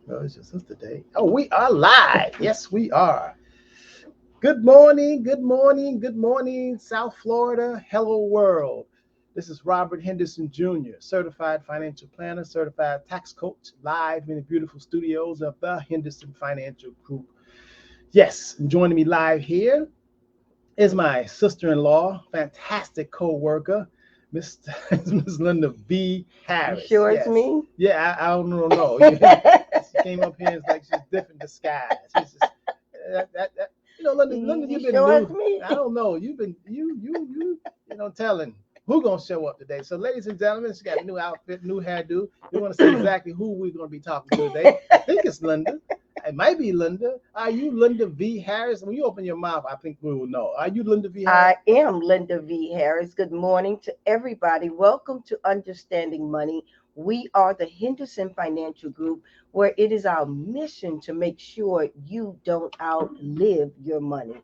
Well, it's your sister day. Oh, we are live. Yes, we are. Good morning, good morning, good morning, South Florida. Hello, world. This is Robert Henderson Jr., certified financial planner, certified tax coach, live in the beautiful studios of the Henderson Financial Group. Yes, and joining me live here is my sister-in-law, fantastic co-worker, Miss Miss Lynda V. You Harris. sure it's Yes. me? Yeah, I don't know. She came up here. It's like she's different disguise. She's just Lynda, You you've been sure it's new. me? I don't know. You've been telling who gonna show up today. So, ladies and gentlemen, she got a new outfit, new hairdo. We want to see exactly who we're gonna be talking to today. I think it's Lynda. It might be Lynda. Are you Lynda V. Harris? When you open your mouth, I think we will know. Are you Lynda V. Harris? I am Lynda V. Harris. Good morning to everybody. Welcome to Understanding Money. We are the Henderson Financial Group, where it is our mission to make sure you don't outlive your money.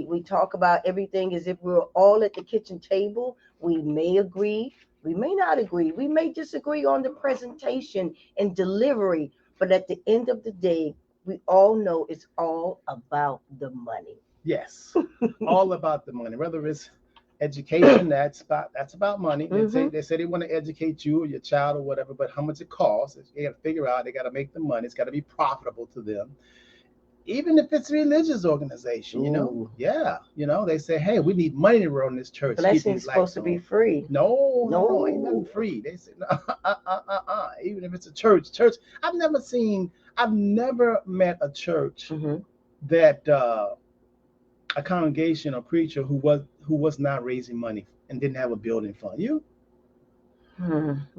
We talk about everything as if we're all at the kitchen table. We may agree, we may not agree, we may disagree on the presentation and delivery, but at the end of the day, we all know it's all about the money. Yes, all about the money. Whether it's education, that's about money. They say Hmm. they want to educate you or your child or whatever, but how much it costs, they got to figure out. They got to make the money. It's got to be profitable to them. Even if it's a religious organization, Ooh, yeah, they say, hey, we need money to run this church, keep blessing's these supposed lights to be on. free. No, no, no, ain't nothing No. free. They say, no, even if it's a church. I've never met a church Hmm. that a congregation or preacher who was not raising money and didn't have a building fund.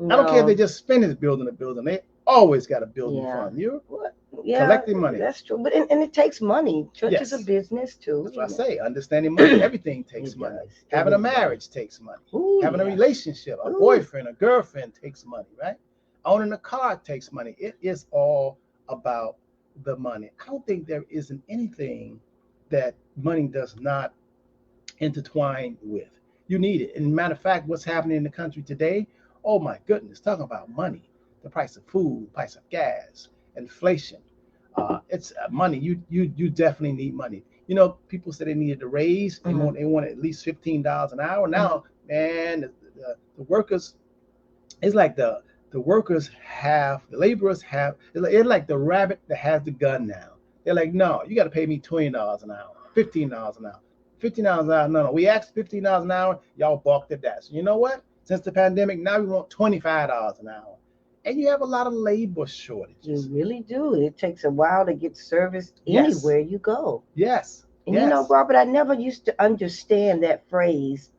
I don't care if they No. just finished building a building. They always got a building Yeah. fund. You What? Yeah, collecting money. that's true. But and it takes money. Church is a Yes. business too, That's what you I know. say. Understanding money. Everything takes It money. does. It Having a really does. marriage takes money. Ooh, Having a yeah. relationship, a Ooh. boyfriend, a girlfriend takes money, right? Owning a car takes money. It is all about the money. I don't think there isn't anything that money does not intertwined with. You need it. And matter of fact, what's happening in the country today? Oh my goodness, talking about money, the price of food, price of gas, inflation. It's money. You definitely need money. People said they needed a raise. They Hmm. want they want at least $15 an hour. Hmm. Now, man, the workers. It's like the workers have the laborers have. It's like the rabbit that has the gun now. They're like, no, you got to pay me $20 an hour, $15 an hour. $15 an hour. No. We asked $15 an hour. Y'all balked at that. So you know what? Since the pandemic, now we want $25 an hour. And you have a lot of labor You shortages. really do. It takes a while to get service Yes. anywhere you go. Yes. And Yes. Robert, I never used to understand that phrase,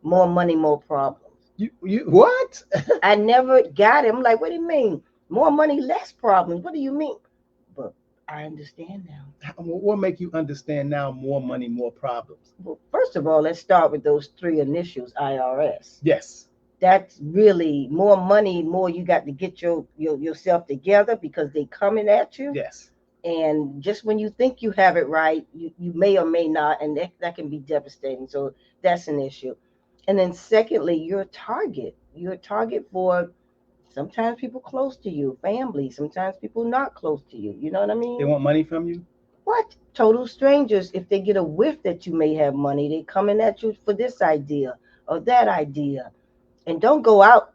more money, more problems. You what? I never got it. I'm like, what do you mean? More money, less problems. What do you mean? But I understand now. What make you understand now more money, more problems? Well, first of all, let's start with those three initials, IRS. Yes. That's really more money, more you got to get yourself together because they coming at you. Yes. And just when you think you have it right, you may or may not, and that can be devastating. So that's an issue. And then secondly, you're a target. You're a target for sometimes people close to you, family, sometimes people not close to you. You know what I They mean? want money from you. What? Total strangers, if they get a whiff that you may have money, they coming at you for this idea or that idea. And don't go out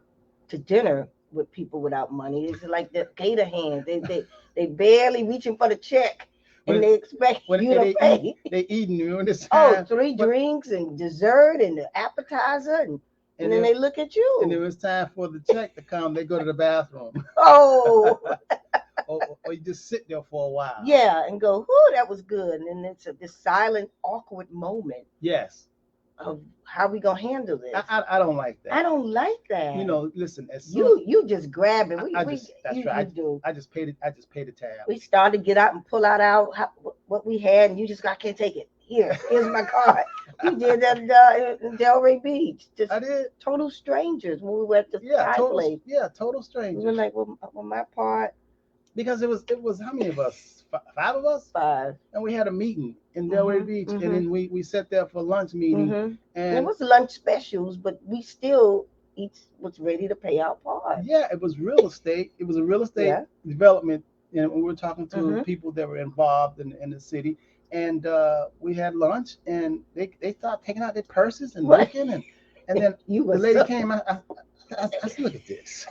to dinner with people without money. It's like the gator hands. They barely reaching for the check and when they expect when you to pay. they eating during this Oh, time. three But drinks and dessert and the appetizer and and then then they look at and it you. was time for the check to come. They go to the bathroom, Oh, or you just sit there for a while. yeah, and go, whoo, that was good. And then it's this silent, awkward moment Yes, of how we gonna handle I, this. I I don't like I that. don't like that. Listen. As soon You just grab it. I We just that's you right. do. I just paid the tab. We started to get out and pull out what we had, and you just I can't take it. Here's my card. We did that in Delray Beach. Just I did. total strangers when we were at the Yeah, Thai place. total We were strangers. like, well my part, Because it was how many of us? Five of us, five. and we had a meeting in Delray Mhm. Beach, and Mhm. then we sat there for a lunch meeting, Mhm. And it and was lunch specials, but we still each was ready to pay our part. yeah, it was real estate. It was a real estate Yeah. development And we were talking to Mm-hmm. people that were involved in the city, and we had lunch, and they started taking out their purses and Right. looking, and then You the were lady so. came. I said, look at this,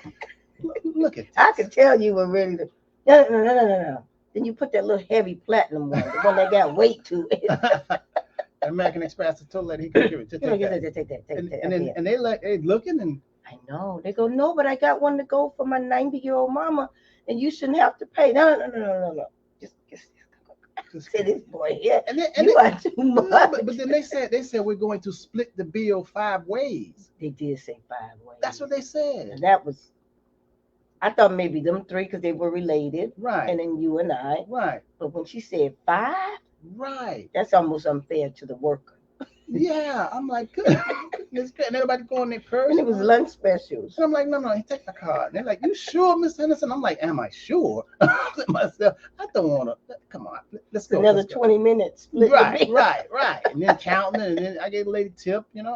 look at I this. could tell you were ready to. No, no, no, no, no, no. Then you put that little heavy platinum one, the one that got weight to it. American Express told the lady he could give it to You know, take you that, said, take that, take that. and then Okay. and they looking and I know. They go, no, but I got one to go for my 90-year-old mama, and you shouldn't have to pay. No, no, no, no, no, no. Just just say this boy here. and You they, are too no, much. but then they said we're going to split the bill 5 ways. They did say 5 ways. That's what they said. And that was, I thought maybe them three because they were related, Right, and then you and I. right, But when she said five, right. that's almost unfair to the worker. Yeah, I'm like, good. Goodness, and everybody going their purse. And it was lunch specials. And I'm like, no, no, take my card. And they're like, you sure, Miss Henderson? I'm like, am I sure? Myself, I don't want to. Come on, let's It's go. another Let's go. 20 minutes split the Right, bill. right, right. And then counting it, and then I gave the lady tip. And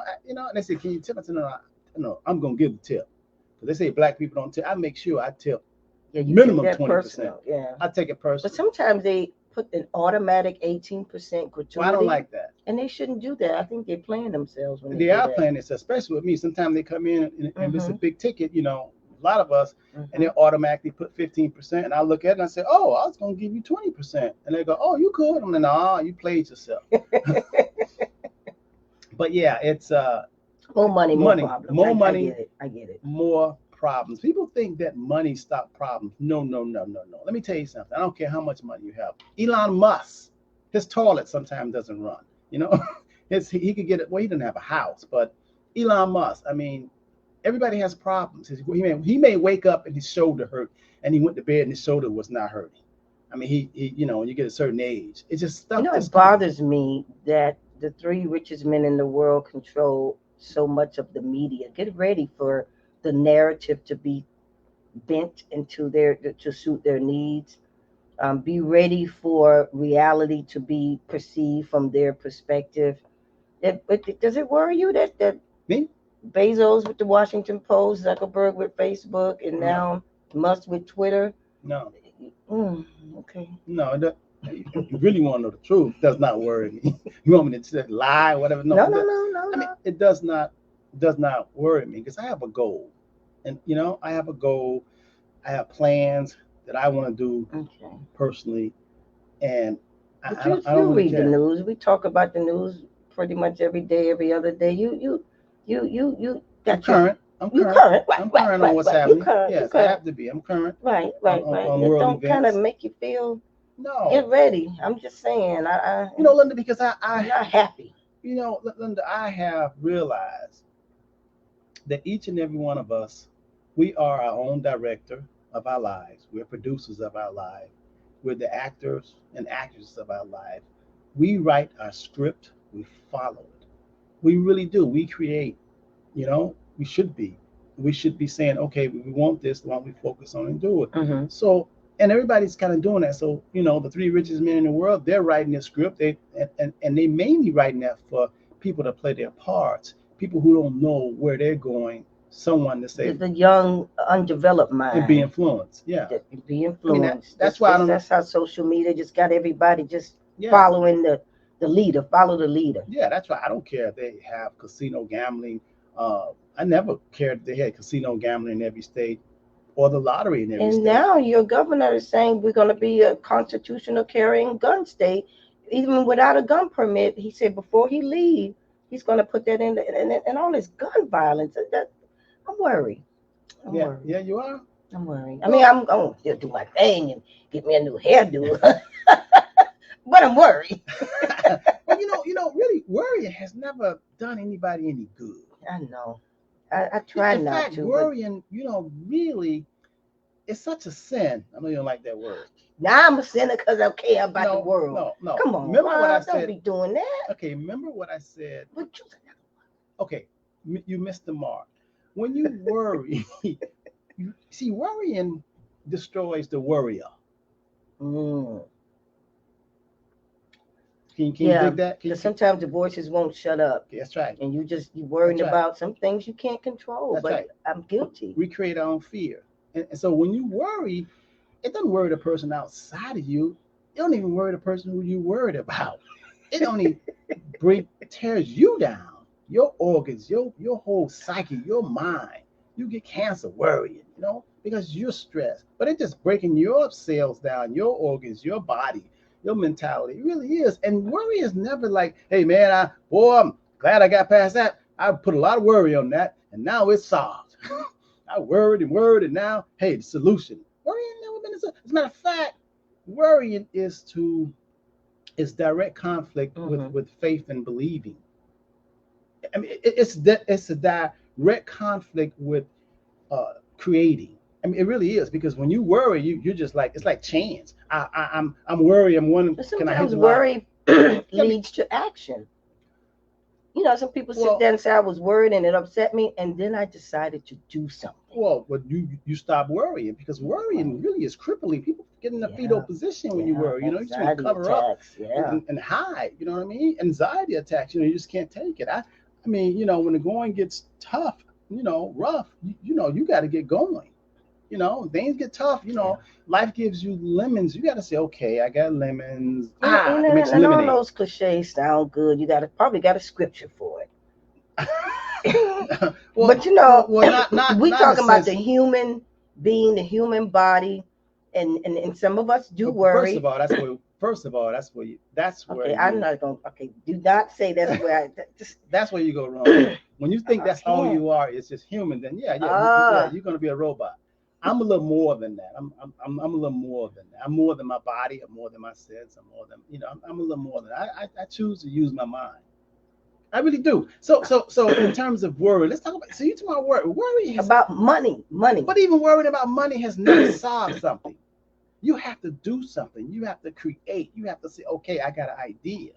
they said, can you tip? I said, no, no, I'm gonna give the tip. Because they say black people don't tip. I make sure I tip Yeah, you take minimum that 20%. personal. Yeah. I take it But personal. sometimes they put an automatic 18% Well, I don't gratuity, like that. and they shouldn't do that. I think they're playing themselves when they They do are that. playing this, especially with me. Sometimes they come in and it's a Mm-hmm. big ticket, a lot of us, and Mm-hmm. they automatically put 15%. And I look at it and I say, oh, I was going to give you 20%. And they go, oh, you could. I'm like, no, you played yourself. But yeah, it's More money, more money, problems. more I money, get it. I get it. more problems. People think that money stop problems. No, no, no, no, no. Let me tell you something. I don't care how much money you have. Elon Musk, his toilet sometimes doesn't run. You know, he could get it. Well, he didn't have a house, but Elon Musk. I mean, everybody has problems. He may wake up and his shoulder hurt, and he went to bed and his shoulder was not hurting. I mean, when you get a certain age, it's just You stuff know, it just comes. bothers me that the three richest men in the world control so much of the media. Get ready for the narrative to be bent into their to suit their needs. Be ready for reality to be perceived from their perspective. Does it worry you that Me? Bezos with the Washington Post, Zuckerberg with Facebook, and No, now Musk with Twitter? no, Mm, okay. no. You really want to know the truth? Does not worry me. You want me to lie, whatever? No, No, no, no, no, I mean, no. it does not worry me because I have a goal, and I have a goal. I have plans that I want to do Okay. personally, and But I you don't I don't you really read the care. news. We talk about the news pretty much every day, every other day. You I'm got your current. I'm you current. current. Right, I'm right, current on right, what's right. You happening. current. You Yes, I current. have to be. I'm current Right, on, right, on, right. on It world don't kind of events. make you feel get No, ready. I'm just saying. Linda, because I'm not happy. Linda, I have realized that each and every one of us, we are our own director of our lives. We're producers of our life. We're the actors and actresses of our life. We write our script, we follow it. We really do. We create, we should be. We should be saying, okay, we want this, why don't we focus on and do it? Hmm. So, and everybody's kind of doing that. So, the three richest men in the world, they're writing this script. And they mainly writing that for people to play their parts, people who don't know where they're going, someone to say The young, undeveloped and be mind influenced. Yeah. that be I mean, influenced. that's why I don't. That's how social media just got everybody just Yeah. following the leader. Follow the leader. Yeah, that's why I don't care if they have casino gambling. I never cared if they had casino gambling in every state or the lottery in every And state. now your governor is saying we're going to be a constitutional carrying gun state, even without a gun permit. He said before he leave, he's going to put that in, and all this gun violence. I'm worried. I'm Yeah, worried. yeah, you are. I'm worried. I mean, Well, I'm going to still do my thing and get me a new hairdo, but I'm worried. well, really, worrying has never done anybody any good. I know. I try In not fact, to, but worrying, really, it's such a sin. I know you don't like that word. now I'm a sinner because I care about the No, world. no, no. Come on, Remember what I Rob, don't said? be doing that. Okay, remember what I said? But you, Okay, you missed the mark. When you worry, you see, worrying destroys the worrier. mm, Can you yeah, dig that? because sometimes the voices won't shut up, That's right. and you worrying That's right. about some things you can't control. That's But right. I'm guilty. We create our own fear, and so when you worry, it doesn't worry the person outside of you. It don't even worry the person who you worried about. It only tears you down. Your organs, your whole psyche, your mind. You get cancer worrying, because you're stressed. But it's just breaking your cells down, your organs, your body, your mentality. It really is. And worry is never like, hey man, I'm glad I got past that. I put a lot of worry on that, and now it's solved. I worried and worried, and now, hey, the solution. Worrying never been as a matter of fact, worrying is direct conflict with faith and believing. I mean, it's a direct conflict with creating. I mean, it really is, because when you worry, you're just like, it's like chance. I'm worried. I'm wondering. But Can I hit sometimes the worry leads to action. Some people sit there and say, I was worried and it upset me, and then I decided to do something. Well, but you stop worrying, because worrying really is crippling. People get in a fetal position when you worry. You just want to cover up and hide. You know what I mean? Anxiety attacks. You just can't take it. I mean, when the going gets tough, rough, you got to get going. Things get tough. Life gives you lemons. You got to say, okay, I got lemons. It makes lemonade. All those cliches sound good. You probably got a scripture for it. Well, but we talking about the human being, the human body, and some of us do worry. First of all, that's where. Okay, I'm not gonna. Okay, do not say that's where. That's where you go wrong. When you think that's all you are, it's just human. Then you're gonna be a robot. I'm a little more than that. I'm a little more than that. I'm more than my body. I'm more than my sense. I'm more than I'm a little more than that. I choose to use my mind. I really do. So in terms of worry, let's talk about. So you talk about worry. Worry about money. But even worrying about money has never solved something. You have to do something. You have to create. You have to say, okay, I got an idea.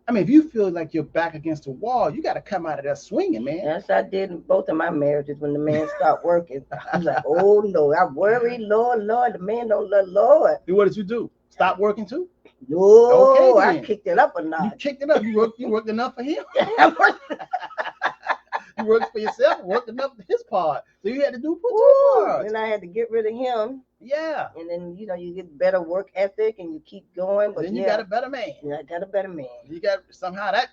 I mean, if you feel like you're back against the wall, you got to come out of there swinging, man. Yes, I did in both of my marriages. When the man stopped working, I was like, oh no, I worry, Lord, the man don't love Lord. And what did you do? Stop working too? No, okay, I kicked it up a notch. You kicked it up. You worked enough for him. You worked for yourself, worked enough for his part. So you had to put two parts. Then I had to get rid of him. Yeah. And then, you get better work ethic and you keep going. But then you got a better man. Yeah, I got a better man. You got somehow that.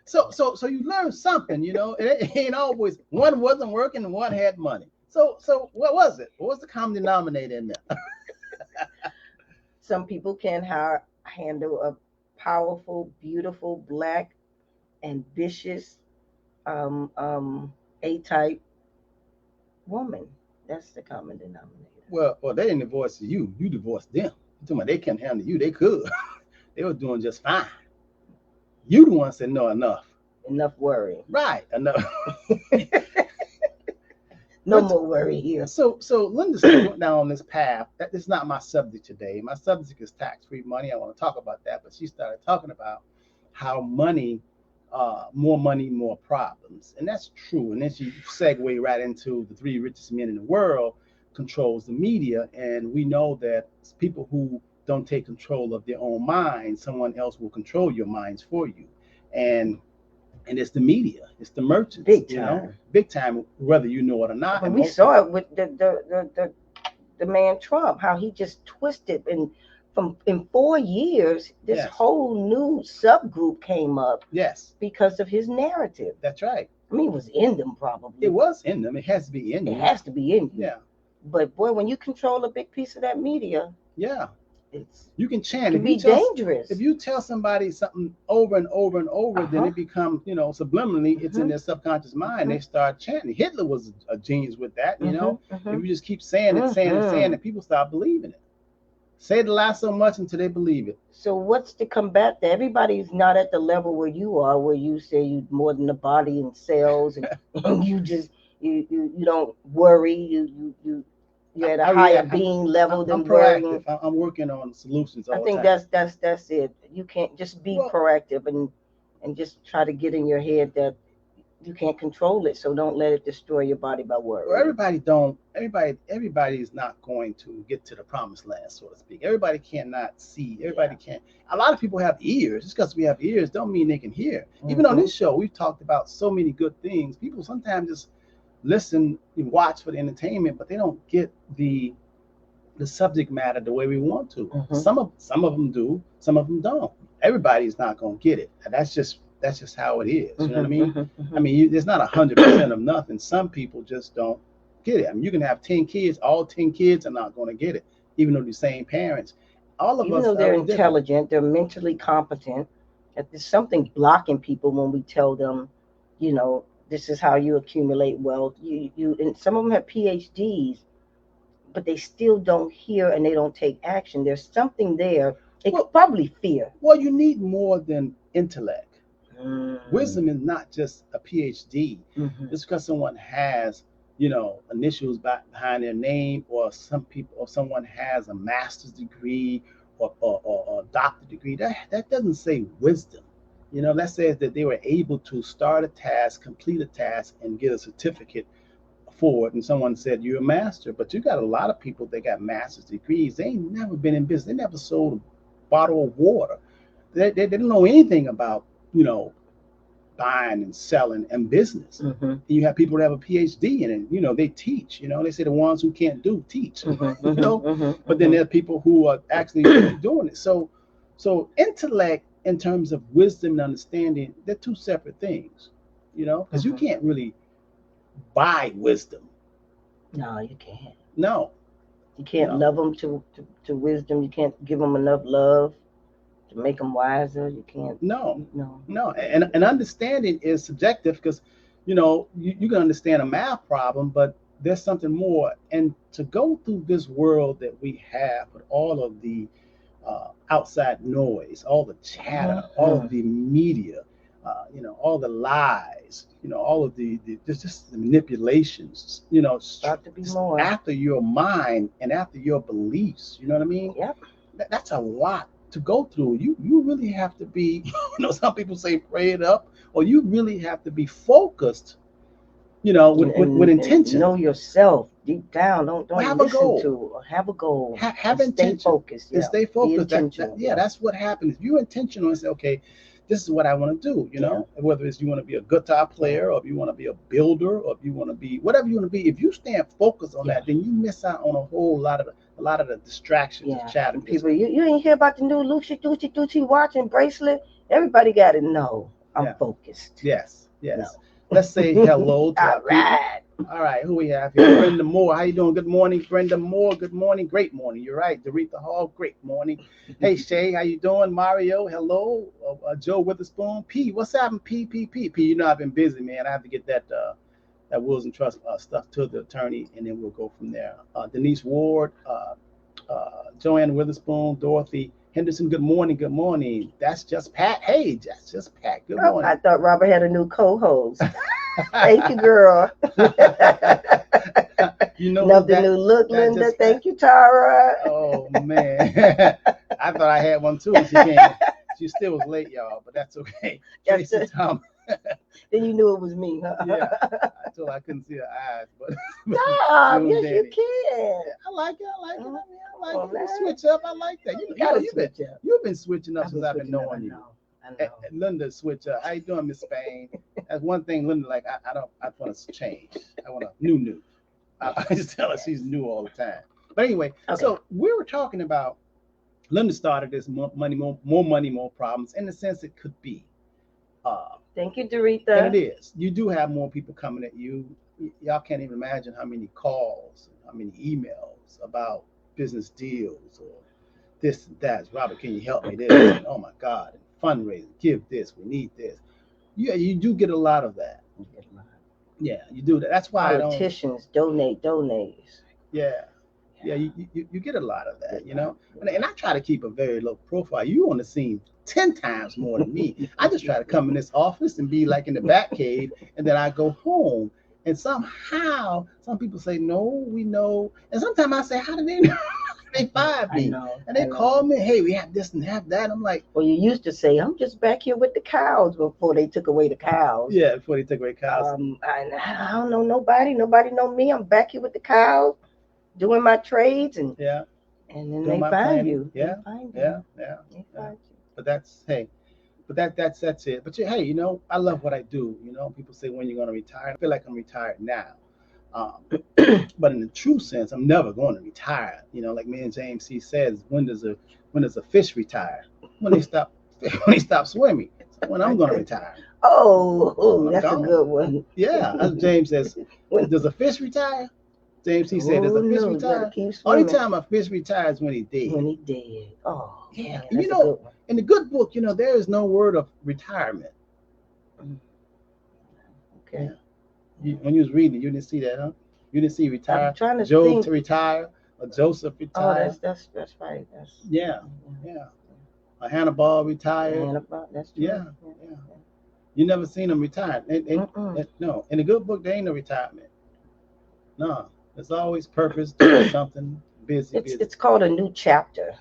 So you learn something, It ain't always, one wasn't working and one had money. So what was it? What was the common denominator in there? Some people can handle a powerful, beautiful, black, ambitious, A-type woman. That's the common denominator. Well, they didn't divorce you. You divorced them. They couldn't handle you. They could. They were doing just fine. You the one said no, enough. Enough worry. Right, enough. No more worry here. So Lynda went down on this path. That is not my subject today. My subject is tax-free money. I want to talk about that, but she started talking about how money, more money, more problems, and that's true. And then she segue right into the 3 richest men in the world controls the media, and we know that people who don't take control of their own minds, someone else will control your minds for you, and it's the media, it's the merchants, big time, whether you know it or not. And we saw it with the man Trump, how he just twisted, and in 4 years, this whole new subgroup came up. Yes, because of his narrative. That's right. I mean, it was in them probably. It was in them. It has to be in you. It has to be in you. Yeah. But boy, when you control a big piece of that media, you can chant. It can be dangerous. If you tell somebody something over and over and over, then it becomes, subliminally, it's in their subconscious mind. They start chanting. Hitler was a genius with that, If you just keep saying it, saying it, people start believing it. Say the lie so much until they believe it. So what's to combat that? Everybody's not at the level where you are, where you say you're more than the body and cells, and you just you don't worry. You're at a higher being level than worrying. I'm working on solutions. I think that's it. You can't just be proactive and just try to get in your head that you can't control it. So don't let it destroy your body by worrying. Well, everybody is not going to get to the promised land, so to speak. Everybody cannot see. Everybody can't. A lot of people have ears. Just because we have ears don't mean they can hear. Even on this show, we've talked about so many good things. People sometimes just listen and watch for the entertainment, but they don't get the subject matter the way we want to. Some of them do, some of them don't. Everybody's not gonna get it. And that's just how it is. You know what I mean? I mean, there's not 100% of nothing. Some people just don't get it. I mean, you can have 10 kids. All 10 kids are not going to get it, even though the same parents. All of Even us though are they're different. intelligent, they're mentally competent. If there's something blocking people when we tell them, you know, this is how you accumulate wealth. And some of them have PhDs, but they still don't hear and they don't take action. There's something there. It's Well, probably fear. well, you need more than intellect. Mm. Wisdom is not just a PhD. Hmm. Just because someone has, initials behind their name, or some people, or someone has a master's degree or a doctorate degree, that doesn't say wisdom. That says that they were able to start a task, complete a task, and get a certificate for it. And someone said, "You're a master," but you got a lot of people that got master's degrees. They ain't never been in business. They never sold a bottle of water. They didn't know anything about, you know, buying and selling and business. Hmm. You have people that have a PhD in it. They teach. They say the ones who can't do teach. Hmm. Hmm. Hmm. But then Hmm. there are people who are actually doing it. So intellect in terms of wisdom and understanding, they're two separate things. Because you Hmm. can't really buy wisdom. No, you can't. No, You can't no, love them to wisdom. You can't give them enough love to make them wiser. You can't. no, No. no. And understanding is subjective because, you can understand a math problem, but there's something more. And to go through this world that we have with all of the outside noise, all the chatter, all Hmm. of the media, all the lies, all of the just the manipulations, About to be more. after your mind and after your beliefs. You know what I mean? Yep. That's a lot to go through. You really have to be, some people say prayed up, or you really have to be focused, with And intention. know yourself deep down. Well, Don't have a listen goal. to or have a goal Have and stay intention focused. and Yeah. stay Be focused. intentional. Yeah, Yeah. that's what happens. If you're intentional and say, okay, this is what I want to do, Yeah. whether it's you want to be a guitar Yeah. player, or if you want to be a builder, or if you want to be whatever you want to be, if you stand focused on Yeah. that, then you miss out on a lot of the distractions, the Yeah. chatter. And Because people, you ain't hear about the new Lucy Tucci Tucci watch and bracelet. Everybody got it. No, I'm yeah, focused. yes, No. yes. Let's say hello to our All people. right. All right, who we have here? Brenda Moore. How you doing? Good morning, Brenda Moore. Good morning. Great morning. You're right. Doretha Hall. Great morning. Hey Shay, how you doing? Mario. Hello. Joe Witherspoon. P. What's happening? P. I've been busy, man. I have to get that wills and trust stuff to the attorney, and then we'll go from there. Denise Ward. Joanne Witherspoon. Dorothy Henderson. Good morning. Good morning. That's just Pat. Hey, that's just Pat. Good Oh, I morning. thought Robert had a new co-host. Thank you, girl. You know who Love the new look, that Linda. just Pat? Thank you, Tara. Oh man, I thought I had one too. She came. She still was late, y'all, but that's okay. That's Tracy it. Thomas. Then you knew it was me, huh? Yeah, I told her I couldn't see her eyes, but Stop. Zoom Yes, you Danny. can. Yeah, I like it. I like it. I Oh, mean, I come like on it. You now. switch up. I like that. You gotta You've been switch up. you've been switching up I've since been I've been switching up. I knowing you. know. I know. Linda switch up. How you doing, Miss Spain? That's one thing, Linda. Like I don't. I want to change. I want to new. Yes. I just tell her Yes. she's new all the time. But anyway, Okay. so we were talking about Linda started this more money, more problems. In the sense, it could be, uh, Thank you, and it Doretha. is. You do have more people coming at you. Y'all can't even imagine how many calls, how many emails about business deals or this and that. Robert, can you help me? This and oh my God, and fundraising, give this, we need this. Yeah, you do get a lot of that. Yeah, you do that. That's why I don't. Politicians donate, donate. Yeah, yeah, Yeah, you get a lot of good that, luck. Good and I try to keep a very low profile. You on the scene 10 times more than me. I just try to come in this office and be like in the back cave, and then I go home. And somehow, some people say, "No, we know," and sometimes I say, "How did they know?" They fired I me, know. and I they know. call me, "Hey, we have this and have that." I'm like, Well, you used to say, I'm just back here with the cows before they took away the cows. "Yeah," before they took away cows. I don't know nobody. Nobody know me. I'm back here with the cows doing my trades, Yeah, and then doing they my find planning. you. They Yeah, find you. yeah, yeah, They yeah. find you. But that's hey, but that's it. But hey, I love what I do. People say when you're gonna retire. I feel like I'm retired now. But in the true sense, I'm never going to retire. Like me and James C says, when does a fish retire? When they stop when they stop swimming. So when I'm going to retire. Oh, When I'm that's a gone. good one. Yeah, as James says, does a fish retire? James C said, does a fish no, retire? keep Only swimming. time a fish retires when he's dead. When he dead. Oh, Yeah, man, that's a good one. in the good book, there is no word of retirement. Okay. Yeah. When you was reading, you didn't see that, huh? You didn't see retire. I'm trying to Job think. to retire, or Joseph retire. Oh, that's right. Yeah. A Hannibal retired. Hannibal, that's true. Yeah. You never seen them retire. No, in the good book, there ain't no retirement. No, there's always purpose, doing something busy. It's called a new chapter.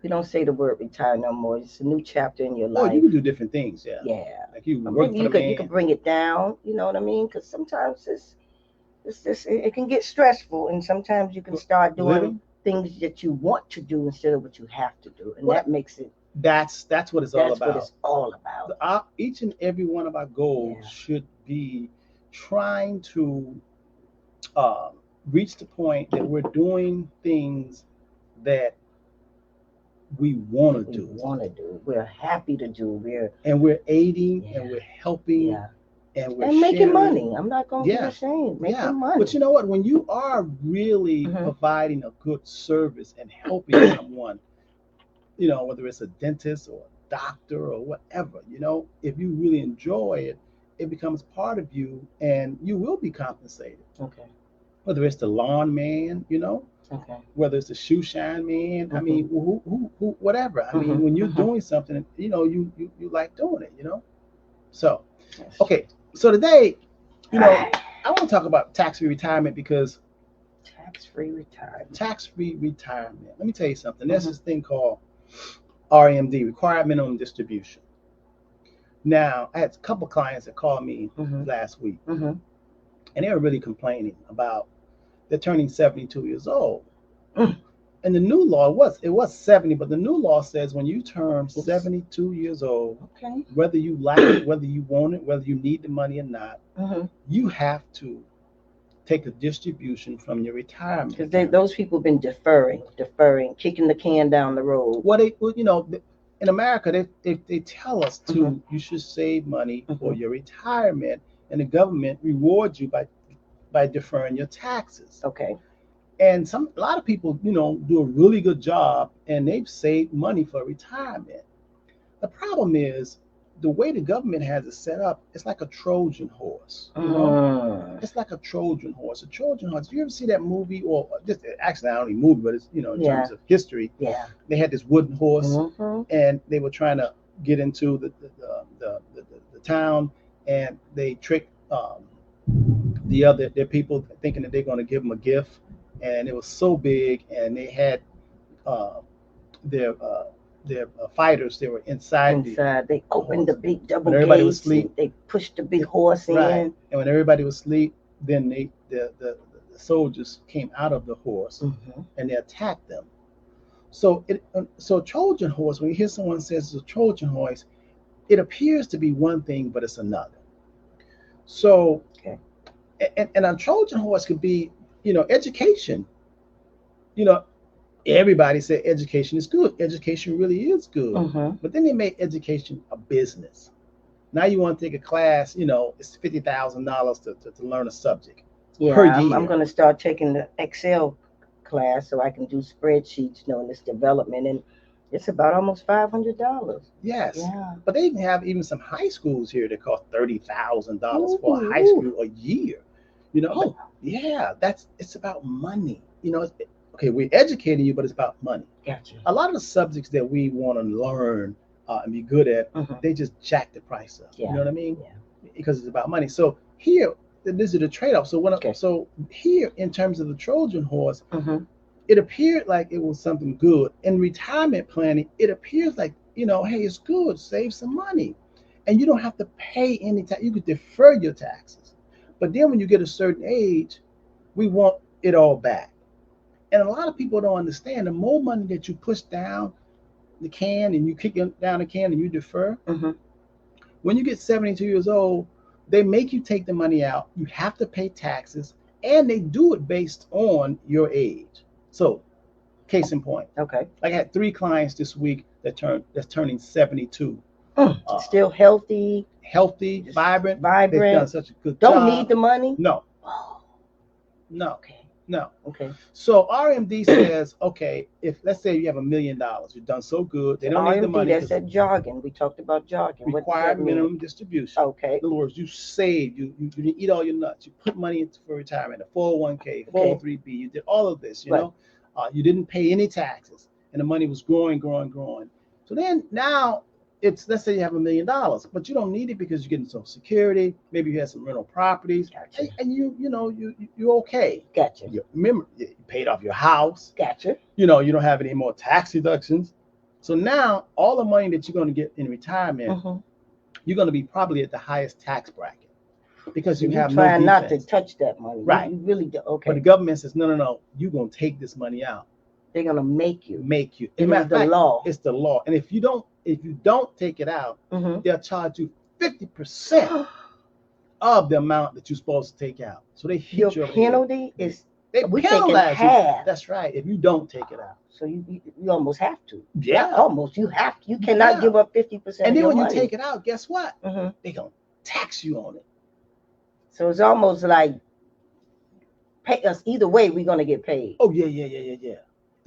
We don't say the word retire no more. It's a new chapter in your life. Oh, you can do different things, yeah. Yeah. Like you work maybe for the you could bring it down. You know what I mean? Because sometimes it can get stressful, and sometimes you can start doing things that you want to do instead of what you have to do, and that makes it. That's what it's all about. That's what it's all about. Each and every one of our goals should be trying to reach the point that we're doing things that we want to do. We're happy to do. We're aiding and we're helping and we're making money. I'm not going to be ashamed. Making money. But you know what? When you are really providing a good service and helping someone, whether it's a dentist or a doctor or whatever, if you really enjoy it, it becomes part of you and you will be compensated. Okay. Whether it's the lawn man, okay. Whether it's the shoe shine man, I mean, who, whatever. I mean, when you're doing something, you like doing it, So, okay. So today, I want to talk about tax-free retirement because tax-free retirement. Tax-free retirement. Let me tell you something. There's this thing called RMD, required minimum distribution. Now, I had a couple clients that called me last week, and they were really complaining about they're turning 72 years old. And the new law it was 70, but the new law says when you turn 72 years old, whether you like it, whether you want it, whether you need the money or not, you have to take a distribution from your retirement. Because those people have been deferring, kicking the can down the road. Well, in America, they tell us you should save money for your retirement, and the government rewards you by deferring your taxes. Okay. And a lot of people, do a really good job, and they've saved money for retirement. The problem is the way the government has it set up. It's like a Trojan horse. It's like a Trojan horse. A Trojan horse. Do you ever see that movie? Or just actually, not only movie, but it's in terms of history. Yeah. They had this wooden horse, and they were trying to get into the town, and they tricked their people thinking that they're going to give them a gift. And it was so big, and they had their fighters. They were inside. They opened the big double gates. Everybody was asleep. They pushed the big horse in. Right. And when everybody was asleep, then the soldiers came out of the horse and they attacked them. So Trojan horse. When you hear someone says it's a Trojan horse, it appears to be one thing, but it's another. So, and a Trojan horse could be, education. Everybody said education is good. Education really is good. But then they made education a business. Now you want to take a class, it's $50,000 to learn a subject per year. I'm going to start taking the Excel class so I can do spreadsheets, this development, and it's about almost $500. Yes. Yeah. But they even have some high schools here that cost $30,000 for a high school a year. Yeah, it's about money. Okay, we're educating you, but it's about money. Gotcha. A lot of the subjects that we want to learn and be good at, they just jack the price up. Yeah. You know what I mean? Yeah. Because it's about money. So here, this is the trade-off. So here, in terms of the Trojan horse, it appeared like it was something good. In retirement planning, it appears like, hey, it's good. Save some money, and you don't have to pay any tax. You could defer your taxes. But then when you get a certain age, we want it all back. And a lot of people don't understand the more money that you push down the can and you kick down the can and you defer, when you get 72 years old, they make you take the money out. You have to pay taxes and they do it based on your age. So, case in point, Okay. like I had 3 clients this week that's turning 72. Still healthy, Healthy, just vibrant. They've done vibrant. such a good Don't job. need the money. No, Oh, no, okay. no. Okay. So RMD says, okay, if let's say you have $1 million, you've done so good, they don't need the RMD, money. that's that jargon. We talked about jargon. What does Required that mean? minimum distribution. Okay. In other words, you save, you eat all your nuts, you put money into for retirement, a 401k, 403b, you did all of this, Right. you didn't pay any taxes, and the money was growing, growing, growing. So then now let's say you have $1 million, but you don't need it because you're getting Social Security, maybe you have some rental properties, Gotcha. and you're okay. Gotcha. Remember, you paid off your house. Gotcha. You don't have any more tax deductions. So now all the money that you're going to get in retirement, you're going to be probably at the highest tax bracket because you have no trying not to defense. touch that money. Right. You really do. Okay. But the government says, no, you're going to take this money out. They're going to make you. As a matter of fact, law. it's the law. And if you don't take it out, they'll charge you 50% of the amount that you're supposed to take out. So they hit your you. penalty is they penalize half. you. That's right. If you don't take it out. So you almost have to. Yeah. Almost. You have to. You cannot give up 50%. And then when money. you take it out, guess what? They're going to tax you on it. So it's almost like pay us either way. We're going to get paid. Oh yeah.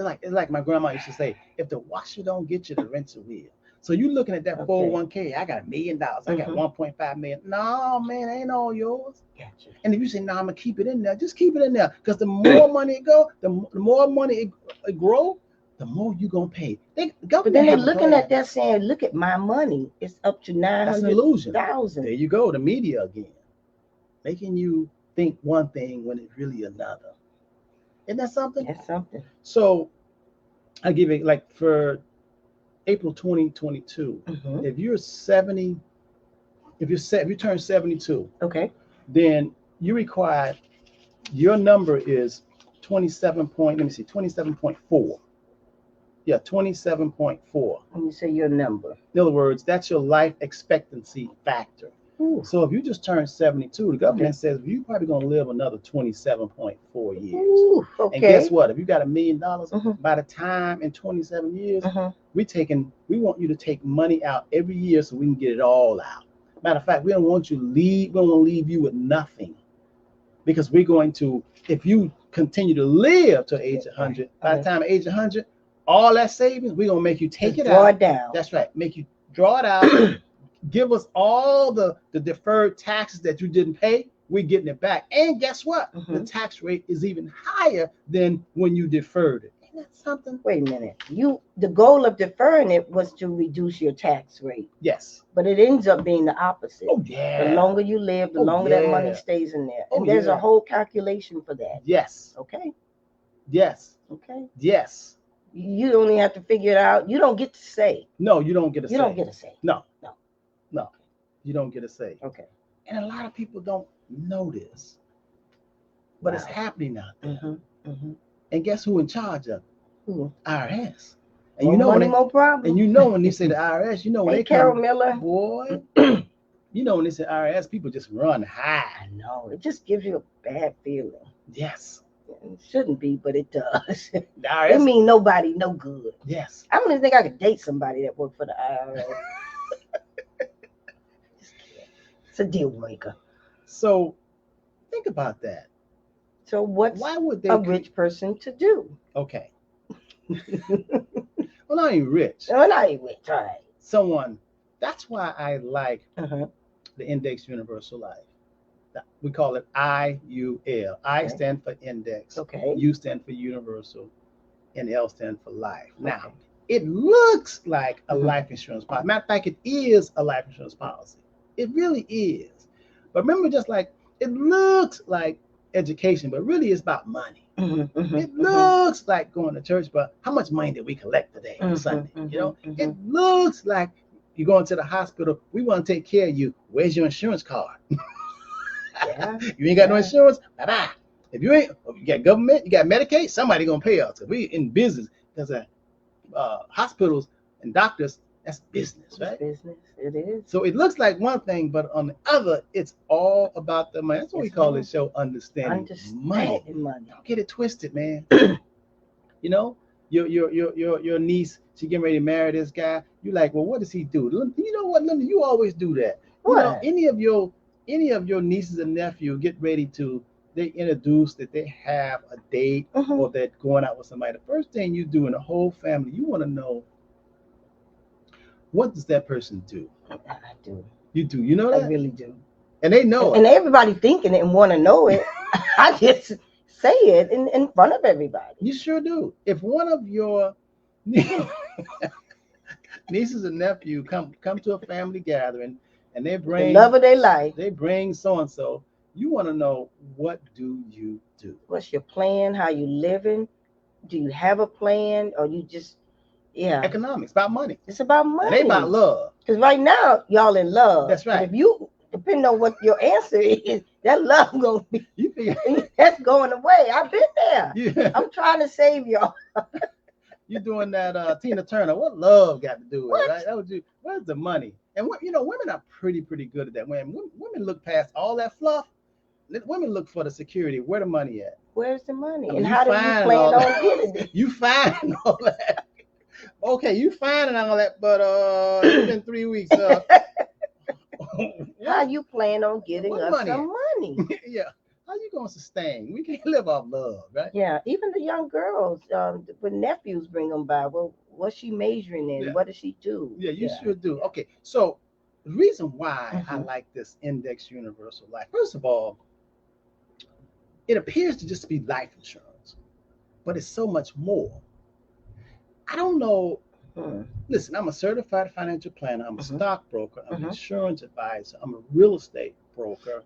It's like my grandma used to say, if the washer don't get you, the rinser will. So you looking at that 401k, I got $1 million, I got 1.5 million. No, man, ain't all yours. Gotcha. And if you say, no, I'm gonna keep it in there, just keep it in there. Because the more money it go, the more money it grow, the more you gonna pay. But then they're looking at that saying, look at my money. It's up to 900,000. That's an illusion. There you go, the media again. Making you think one thing when it's really another. Isn't that something? That's something. So I give it like for April 2022. If you're 70, if you turn 72, okay, then you require your number is 27.4. Yeah, 27.4. When you say your number. In other words, that's your life expectancy factor. Ooh. So if you just turned 72, the government says you're probably going to live another 27.4 years. Ooh, okay. And guess what? If you got $1 million, by the time in 27 years, we want you to take money out every year so we can get it all out. Matter of fact, we don't want you to leave. We don't want to leave you with nothing, because we're going to, if you continue to live to age 100, by the time age 100, all that savings, we're gonna make you take it out. Draw it down. That's right. Make you draw it out. Give us all the deferred taxes that you didn't pay. We're getting it back. And guess what? The tax rate is even higher than when you deferred it. Ain't that something? Wait a minute. The goal of deferring it was to reduce your tax rate. Yes. But it ends up being the opposite. Oh, yeah. The longer you live, the longer that money stays in there. And there's a whole calculation for that. Yes. Okay. Yes. Okay. Yes. You only have to figure it out. You don't get to say. No, you don't get a say. You don't get a say. No. You don't get a say. Okay. And a lot of people don't know this. But it's happening out there. And guess who in charge of it? Who? IRS. And more money, more problems. And you know when they say the IRS, you know when they Carol come, Miller. boy, you know when they say IRS, people just run high. I know. It just gives you a bad feeling. Yes. It shouldn't be, but it does. The IRS. It mean nobody no good. Yes. I don't even think I could date somebody that worked for the IRS. It's a deal breaker. So think about that. So why would they a rich person to do? Okay. Well, not even rich. No, not even rich. All right. Someone. That's why I like the Index Universal Life. We call it IUL. I stand for index. Okay. U stand for universal, and L stand for life. Now, it looks like a life insurance policy. Matter of fact, it is a life insurance policy. It really is. But remember, just like it looks like education, but really it's about money. It looks like going to church, but how much money did we collect today on Sunday? It looks like you're going to the hospital. We want to take care of you. Where's your insurance card? You ain't got no insurance? Bye-bye. If you got government, you got Medicaid, somebody gonna pay us. We in business because hospitals and doctors That's business, It's right? business. It is. So it looks like one thing, but on the other, it's all about the money. That's what we It's call all this show, Understanding Money. understanding money. Don't get it twisted, man. You know, your niece, she getting ready to marry this guy. You like, well, what does he do? You know what, Linda? You always do that. You know, What? any of your nieces and nephews get ready to, they introduce that they have a date Mm-hmm. or they're going out with somebody. The first thing you do in the whole family, you want to know, what does that person do? I do. You do. You know I that? really do. And they know And it. everybody thinking it and want to know it. I just say it in front of everybody. You sure do. If one of your nieces and nephew come to a family gathering and The love of their life. they bring so and so, you want to know, what do you do? What's your plan? How you living? Do you have a plan, or you just Economics, about money. It's about And money. they about love. Because right now y'all in love. That's right. But if you depending on what your answer is, that love gonna be You figure, that's going away. I've been there. yeah, I'm trying to save y'all. you're doing that Tina Turner. What love got to do with it, What? right? That would you. Where's the money? And you know, women are pretty good at that. When women look past all that fluff, women look for the security. Where the money at? Where's the money? I mean, And you how do you find plan all on that. getting it? You find all that. Okay, you finding all that, but it's been 3 weeks. How you plan on getting What us money? some money? Yeah. How you gonna sustain? We can't live off love, right? Yeah, even the young girls, when nephews bring them by, well, what's she majoring in? Yeah. What does she do? Yeah, you sure do. Okay, so the reason why I Mhm. like this index universal life, first of all, it appears to just be life insurance, but it's so much more. I don't know. Hmm. Listen, I'm a certified financial planner. I'm a Mhm. stockbroker. I'm an Mhm. insurance advisor. I'm a real estate broker.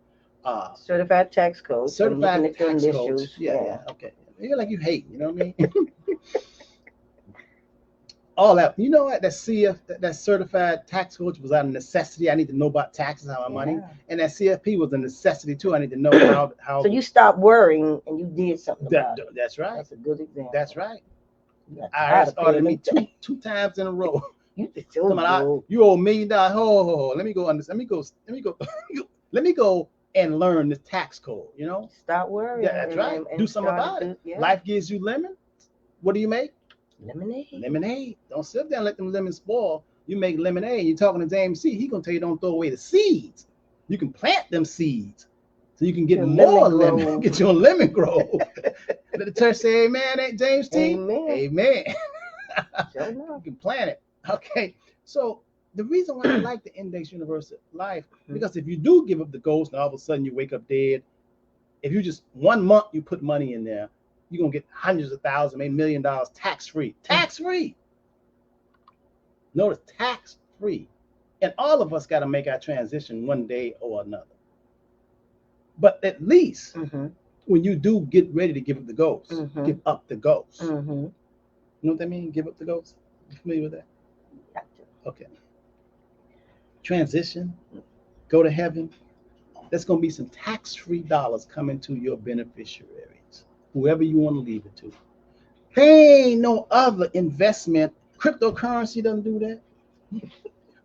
Certified tax coach. I'm looking Certified at your tax coach. initials. Yeah. Okay. You're like you hate. You know what I mean? All that. You know what? That CF, that certified tax coach was out of necessity. I need to know about taxes, how my money, Yeah. and that CFP was a necessity too. I need to know how. So you stopped worrying and you did something about it. That's right. That's a good example. That's right. You got tired IRS of paying audited me them. two times in a row. You just Talking about, you owe $1 million. Let me go under. Let me go. Let me go and learn the tax code. You know. Stop worrying. That's right. And Do something start about to it. do- yeah. Life gives you lemon. What do you make? Lemonade. Lemonade. Don't sit there and let them lemons spoil. You make lemonade. You're talking to James C. He gonna tell you don't throw away the seeds. You can plant them seeds so you can get Your more lemon lemon. grove. Get your lemon grove. Let the church say amen, ain't James T? Amen. Amen. Sure You enough. can plant it. Okay. So the reason why I like the index universal life, because if you do give up the ghost and all of a sudden you wake up dead, if you just 1 month you put money in there, you're gonna get hundreds of thousands, maybe $1 million tax free. Tax free. Notice, tax free. And all of us got to make our transition one day or another. But at least Mm-hmm. when you do get ready to give up the ghost, Mhm. give up the ghost. Mm-hmm. You know what that means? Give up the ghost? You familiar with that? Okay. Transition, go to heaven. There's going to be some tax-free dollars coming to your beneficiaries, whoever you want to leave it to. There ain't no other investment. Cryptocurrency doesn't do that.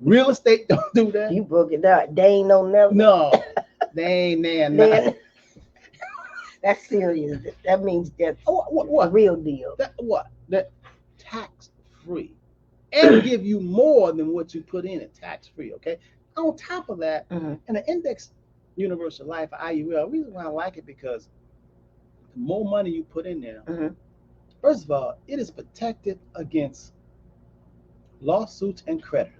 Real estate don't do that. You broke it down. They ain't no never. No, they ain't there. Man, that's serious. That means that's What? a real deal. That tax free, and give you more than what you put in it tax free. Okay. On top of that, Mm-hmm. and the index universal life IUL, the reason why I like it, because the more money you put in there, Mm-hmm. first of all, it is protected against lawsuits and creditors.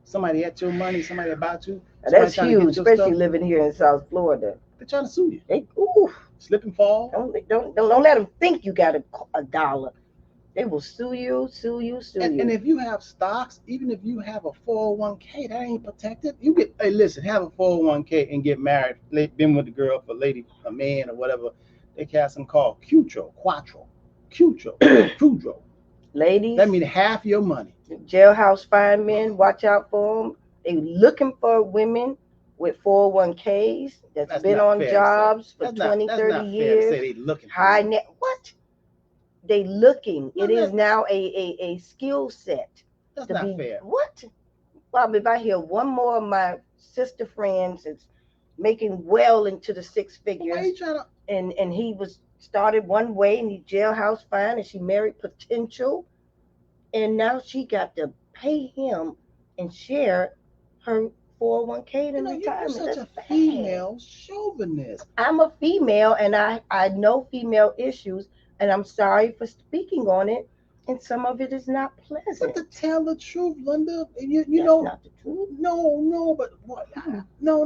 Somebody at your money, somebody about you. That's huge, especially living here in South Florida. They're trying to sue you. They Slip and fall. don't let them think you got a dollar. They will sue you. And if you have stocks, even if you have a 401k, that ain't protected. You get, hey, listen, have a 401k and get married, been with the girl for a man or whatever. They have some called Cudro. Ladies, That means half your money. Jailhouse firemen, watch out for them. They looking for women with 401ks that's been on jobs for 20, 30 years. Say they looking for high net. What? They looking. It is now a skill set. That's to not be fair. what? Bob, if I hear one more of my sister friends is making well into the six Why are figures, you trying to? and he was started one way and he jailhouse fine, and she married potential, and now she got to pay him and share her 401k You and know, you're retirement. such That's a bad. female chauvinist. I'm a female and I know female issues, and I'm sorry for speaking on it. And some of it is not But to pleasant. tell the truth, Linda, you That's know, not the truth. no, but what? Hmm. No.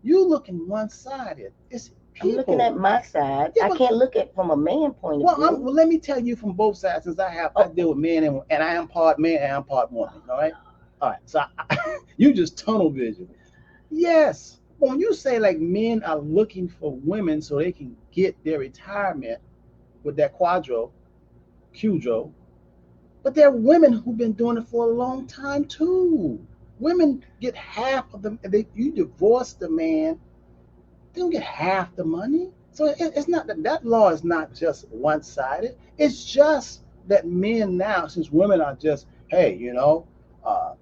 You looking one sided. It's I'm looking people. at my side. Yeah, I but can't look at from a man point of view. well, let me tell you from both sides, since I Oh, deal with men and I am part man and I'm part woman. All right. So you just tunnel vision. Yes. When you say like men are looking for women so they can get their retirement with that Qdro, but there are women who've been doing it for a long time too. Women get half of them. You divorce the man, they don't get half the money. So it's not that law is not just one sided. It's just that men now, since women are just, hey,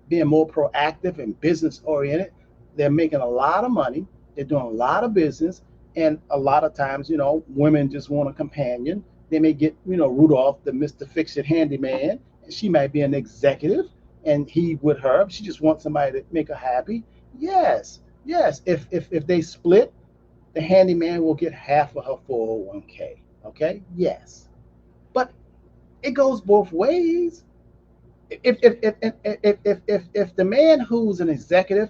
being more proactive and business oriented, they're making a lot of money. They're doing a lot of business. And a lot of times, women just want a companion. They may get, Rudolph, the Mr. Fix It handyman, and she might be an executive and he with her. She just wants somebody to make her happy. Yes, yes. If they split, the handyman will get half of her 401k. Okay? Yes. But it goes both ways. If the man who's an executive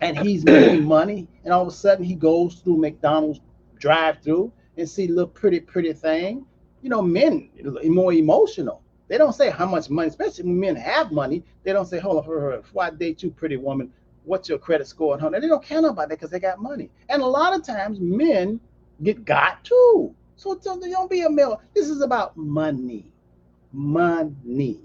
and he's making money and all of a sudden he goes through McDonald's drive through and see a little pretty thing, men are more emotional. They don't say how much money, especially when men have money. They don't say, hold on, before I date you, pretty woman, what's your credit score? And they don't care about that because they got money. And a lot of times men get got too. So don't be a male. This is about money. Money.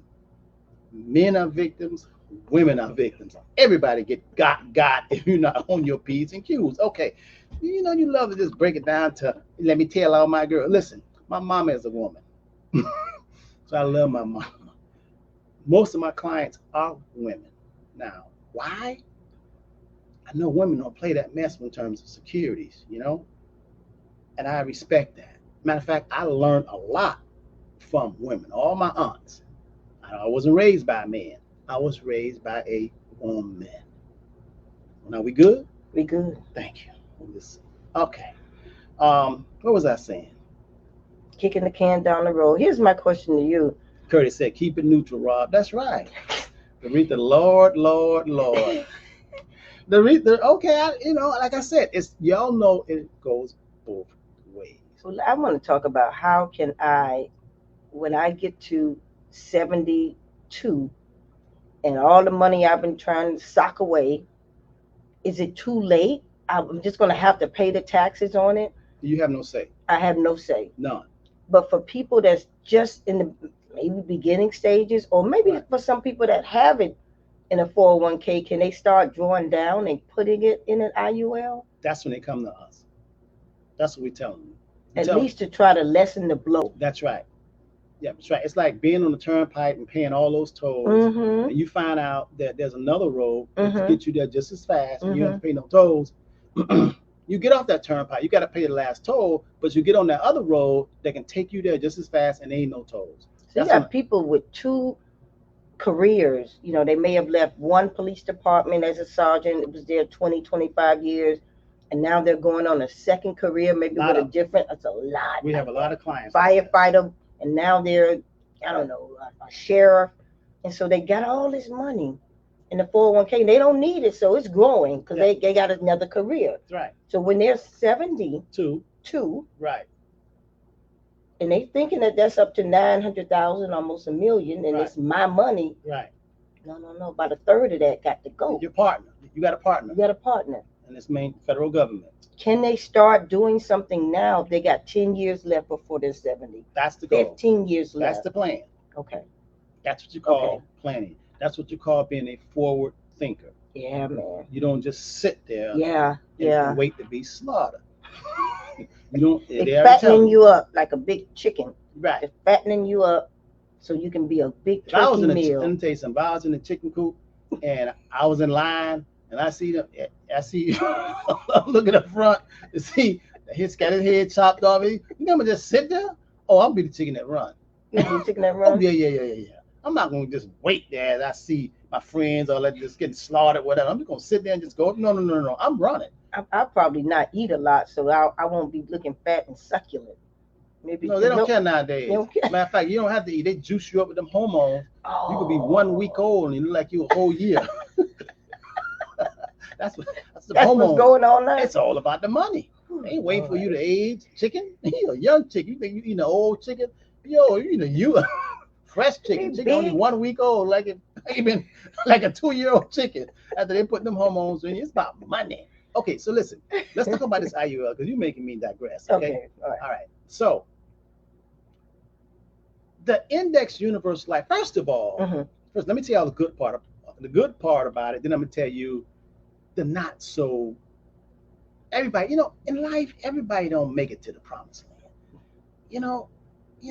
Men are victims, women are victims. Everybody get got if you're not on your P's and Q's. Okay. You love to just break it down to let me tell all my girls. Listen, my mama is a woman. So I love my mama. Most of my clients are women. Now, why? I know women don't play that mess in terms of securities, and I respect that. Matter of fact, I learned a lot from women, all my aunts. I wasn't raised by a man. I was raised by a woman. Now we good? we good. Thank you. Okay. What was I saying? Kicking the can down the road. Here's my question to you. Curtis said, keep it neutral, Rob. That's right. The Lord, Lord, Lord. Okay, like I said, it's y'all know it goes both ways. Well, I want to talk about how can I, when I get to 72 and all the money I've been trying to sock away, is it too late? I'm just going to have to pay the taxes on it. You have no say. I have no say. None. But for people that's just in the maybe beginning stages, or maybe Right. for some people that have it in a 401k, can they start drawing down and putting it in an IUL? That's when they come to us. That's what we tell them. At least to try to lessen the blow. That's right. Yeah, that's right. It's like being on the turnpike and paying all those tolls, Mm-hmm. and you find out that there's another road to Mm-hmm. get you there just as fast, and you don't have Mm-hmm. to pay no tolls. You get off that turnpike, you got to pay the last toll, but you get on that other road that can take you there just as fast, and there ain't no tolls. So you got people with two careers. They may have left one police department as a sergeant. It was there 20, 25 years. And now they're going on a second career, maybe with a different, it's a lot. We have a lot of clients. Firefighter, and now they're, I don't know, a sheriff. And so they got all this money in the 401k. They don't need it, so it's growing because they got another career. Right. So when they're 72, right, and they thinking that that's up to 900,000, almost $1 million, and it's my money. Right. No. About a third of that got to go. Your partner. You got a partner. You got a partner. And it's main federal government. Can they start doing something now if they got 10 years left before they're 70? That's the goal. 15 years left. That's the plan. Okay. That's what you call planning. That's what you call being a forward thinker. Yeah, man. You don't just sit there and wait to be slaughtered. You don't. They're fattening you up like a big chicken. Right. They're fattening you up, So you can be a big If I was turkey in a, meal. let me tell you something. If I was in the chicken coop and I was in line and I see them, I see, I'm looking up front to see he's got his head chopped off. You gonna just sit there? Oh, I'll be the chicken that run. You be the chicken that Oh run? yeah. I'm not gonna just wait there as I see my friends or like just getting slaughtered, whatever. I'm just gonna sit there and just go. No. I'm running. I'll probably not eat a lot, so I won't be looking fat and succulent. Maybe No, they don't no, care they nadays. don't care. Matter of fact, you don't have to eat. They juice you up with them hormones. You could be 1 week Oh, old and you look like you a whole year. That's the that's what's hormones. going on now. It's all about the money. They ain't waiting for you to age chicken. You a young chicken. You think you eating an old chicken? Yo, you a fresh chicken. Chicken only Big. 1 week old, like it even like a 2-year-old chicken. After they put them hormones in, it's about money. Okay, so listen, let's talk about this IUL because you're making me digress. Okay, Okay, all right. all right. So the index universal life. First of all, first let me tell you the good part. The good part about it. Then I'm gonna tell you the not so. Everybody, in life, everybody don't make it to the promised land. You know,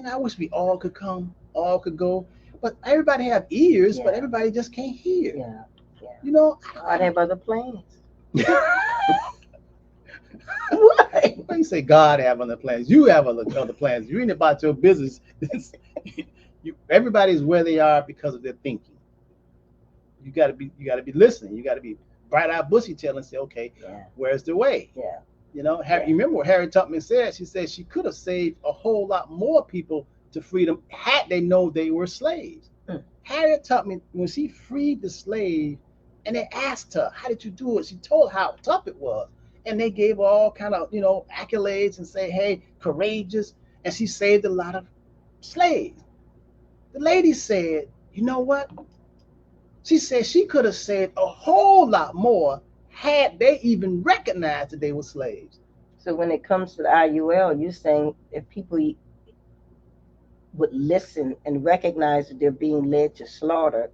I wish we all could come, all could go, but everybody have ears, but Yeah, everybody just can't hear. yeah, yeah. You know, God have other plans. Why you say God have other plans? You have other plans. You ain't about your business. Everybody's where they are because of their thinking. You gotta be listening. You gotta be bright-eyed, bushy-tailed and say, okay, Yeah, where's the way? yeah, You remember what Harriet Tubman said? She said she could have saved a whole lot more people to freedom had they known they were slaves. Mm. Harriet Tubman, when she freed the slave, and they asked her, "How did you do it?" She told how tough it was, and they gave her all kind of accolades and say, "Hey, courageous," and she saved a lot of slaves. The lady said, "You know what?" She said she could have saved a whole lot more had they even recognized that they were slaves. So when it comes to the IUL, you're saying if people would listen and recognize that they're being led to slaughter,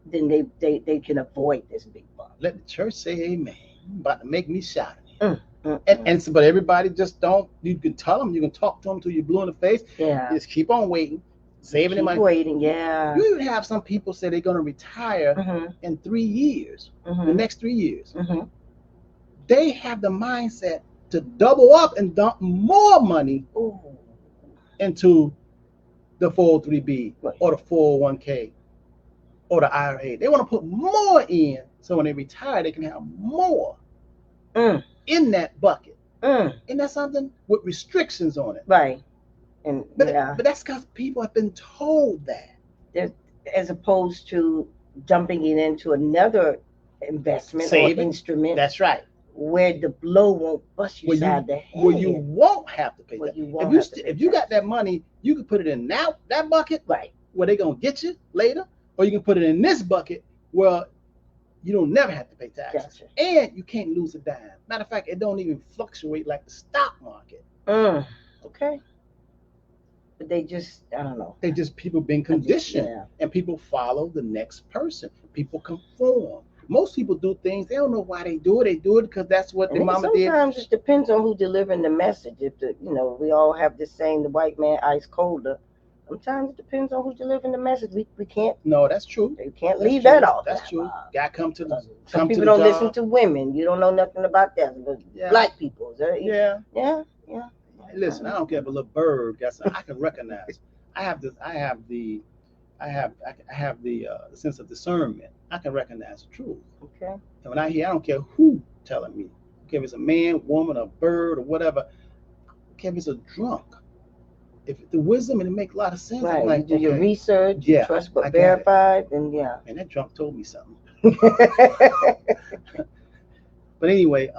then they can avoid this big bump. Let the church say amen. You're about to make me shout. Mm. But everybody just don't. You can tell them, you can talk to them till you're blue in the face. Yeah. Just keep on waiting, saving their Keep money. waiting. Yeah. You even have some people say they're going to retire in 3 years, the next 3 years. They have the mindset to double up and dump more money Ooh. into the 403B Right. or the 401k or the IRA. They want to put more in so when they retire, they can have more in that bucket. Isn't that something? With restrictions on it. Right. And But that's because people have been told that. As opposed to dumping it into another investment or instrument. That's right. Where the blow won't bust you side the head. Where you won't have to pay Where that. you won't have to pay If you got that money, you can put it in that bucket, right, where they're going to get you later, or you can put it in this bucket where you don't never have to pay taxes. Gotcha. And you can't lose a dime. Matter of fact, it don't even fluctuate like the stock market. Okay. But they just, I don't know. People been conditioned, and people follow the next person. People conform. Most people do things, they don't know why they do it. They do it because that's what their mama did. Sometimes it depends on who's delivering the message. If we all have this saying, the white man ice colder. Sometimes it depends on who's delivering the message. We can't. No, that's true. You can't leave that off. That's true. Got come to the. Some people don't listen to women. You don't know nothing about that. But black people. Yeah. Listen, I don't care if a little bird. I can recognize. I have the sense of discernment. I can recognize the truth. Okay. And when I don't care who telling me. Okay, if it's a man, woman, a bird, or whatever. Okay, if it's a drunk. If the wisdom and it make a lot of sense. Right. I'm like, you do your research. Yeah. Trust but verified. And And that drunk told me something. But anyway,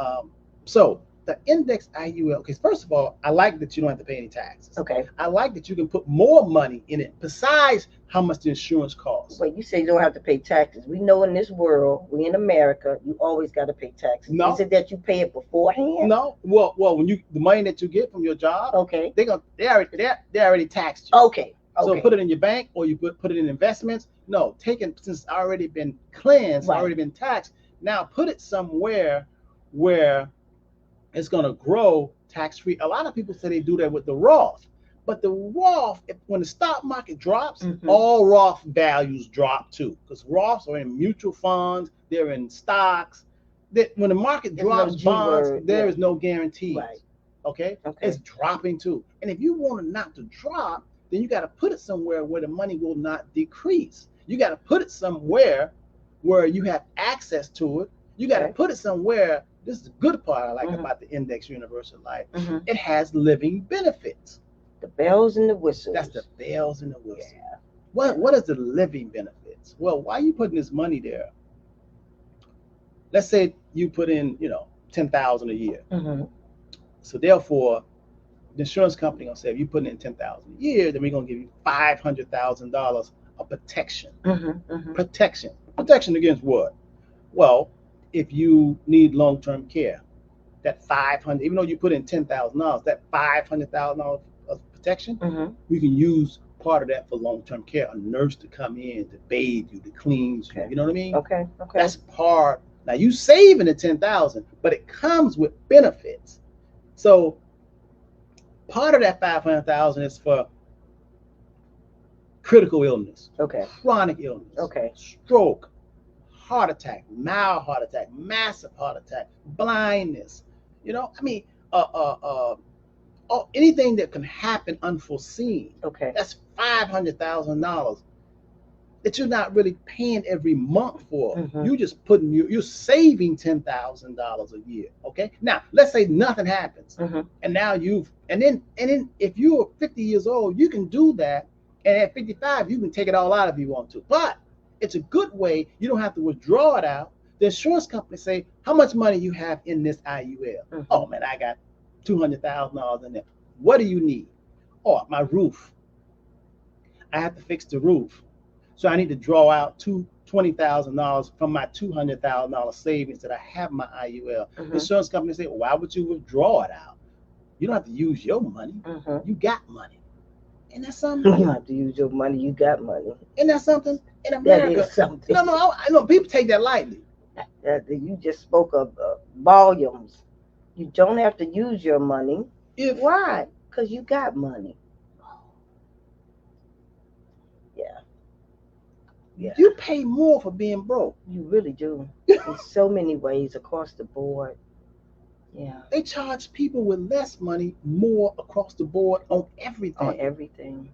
so the index IUL. Okay, first of all, I like that you don't have to pay any taxes. Okay. I like that you can put more money in it besides how much the insurance costs. But you say you don't have to pay taxes. We know in this world, we in America, you always got to pay taxes. No. Is it that you pay it beforehand? No. Well, when the money that you get from your job, okay, they already taxed you. Okay. So put it in your bank or you put it in investments. No, since it's already been cleansed, already been taxed. Now put it somewhere where it's going to grow tax-free. A lot of people say they do that with the Roth, But the Roth, when the stock market drops, Mhm. all Roth values drop too. Because Roths are in mutual funds, they're in stocks. That when the market There's no drops G bonds, word. there Yeah. is no guarantees. Right. Okay? Okay. It's dropping too. And if you want it not to drop, then you got to put it somewhere where the money will not decrease. You got to put it somewhere where you have access to it. You got to Okay. put it somewhere. This is the good part I like Mhm. about the Index Universal Life. Mhm. It has living benefits. The bells and the whistles. That's the bells and the whistles. Yeah. What is the living benefits? Well, why are you putting this money there? Let's say you put in, 10,000 a year. Mhm. So therefore, the insurance company gonna say if you put in 10,000 a year, then we're gonna give you $500,000 of protection. Mhm. Mhm. Protection. Protection against what? Well, if you need long-term care, that 500, even though you put in $10,000, that $500,000 of protection, Mhm. you can use part of that for long-term care. A nurse to come in to bathe you, to clean you. Okay. You know what I mean? Okay. Okay. That's part. Now you saving the 10,000, but it comes with benefits. So part of that 500,000 is for critical illness, Okay. chronic illness, Okay. stroke, heart attack, mild heart attack, massive heart attack, blindness. I mean, anything that can happen unforeseen. Okay. That's $500,000 that you're not really paying every month for. Mhm. You just you're saving $10,000 a year. Okay. Now let's say nothing happens, Mhm. and now and then if you're 50 years old, you can do that, and at 55 you can take it all out if you want to. But it's a good way. You don't have to withdraw it out. The insurance company say how much money you have in this IUL. Mhm. Oh man, I got $200,000 in there. What do you need? Oh, my roof. I have to fix the roof. So I need to draw out $20,000 from my $200,000 savings that I have in my IUL. Mhm. Insurance company say, well, why would you withdraw it out? You don't have to use your money. Mhm. You got money. And that's You something. don't have to use your money. You got money. And that's something in That America. is something. No, I know people take that lightly. That you just spoke of volumes. You don't have to use your money. If Why? Because you got money. Yeah. Yeah. you pay more for being broke, You really do. In so many ways across the board. Yeah. they charge people with less money more across the board on On everything. everything.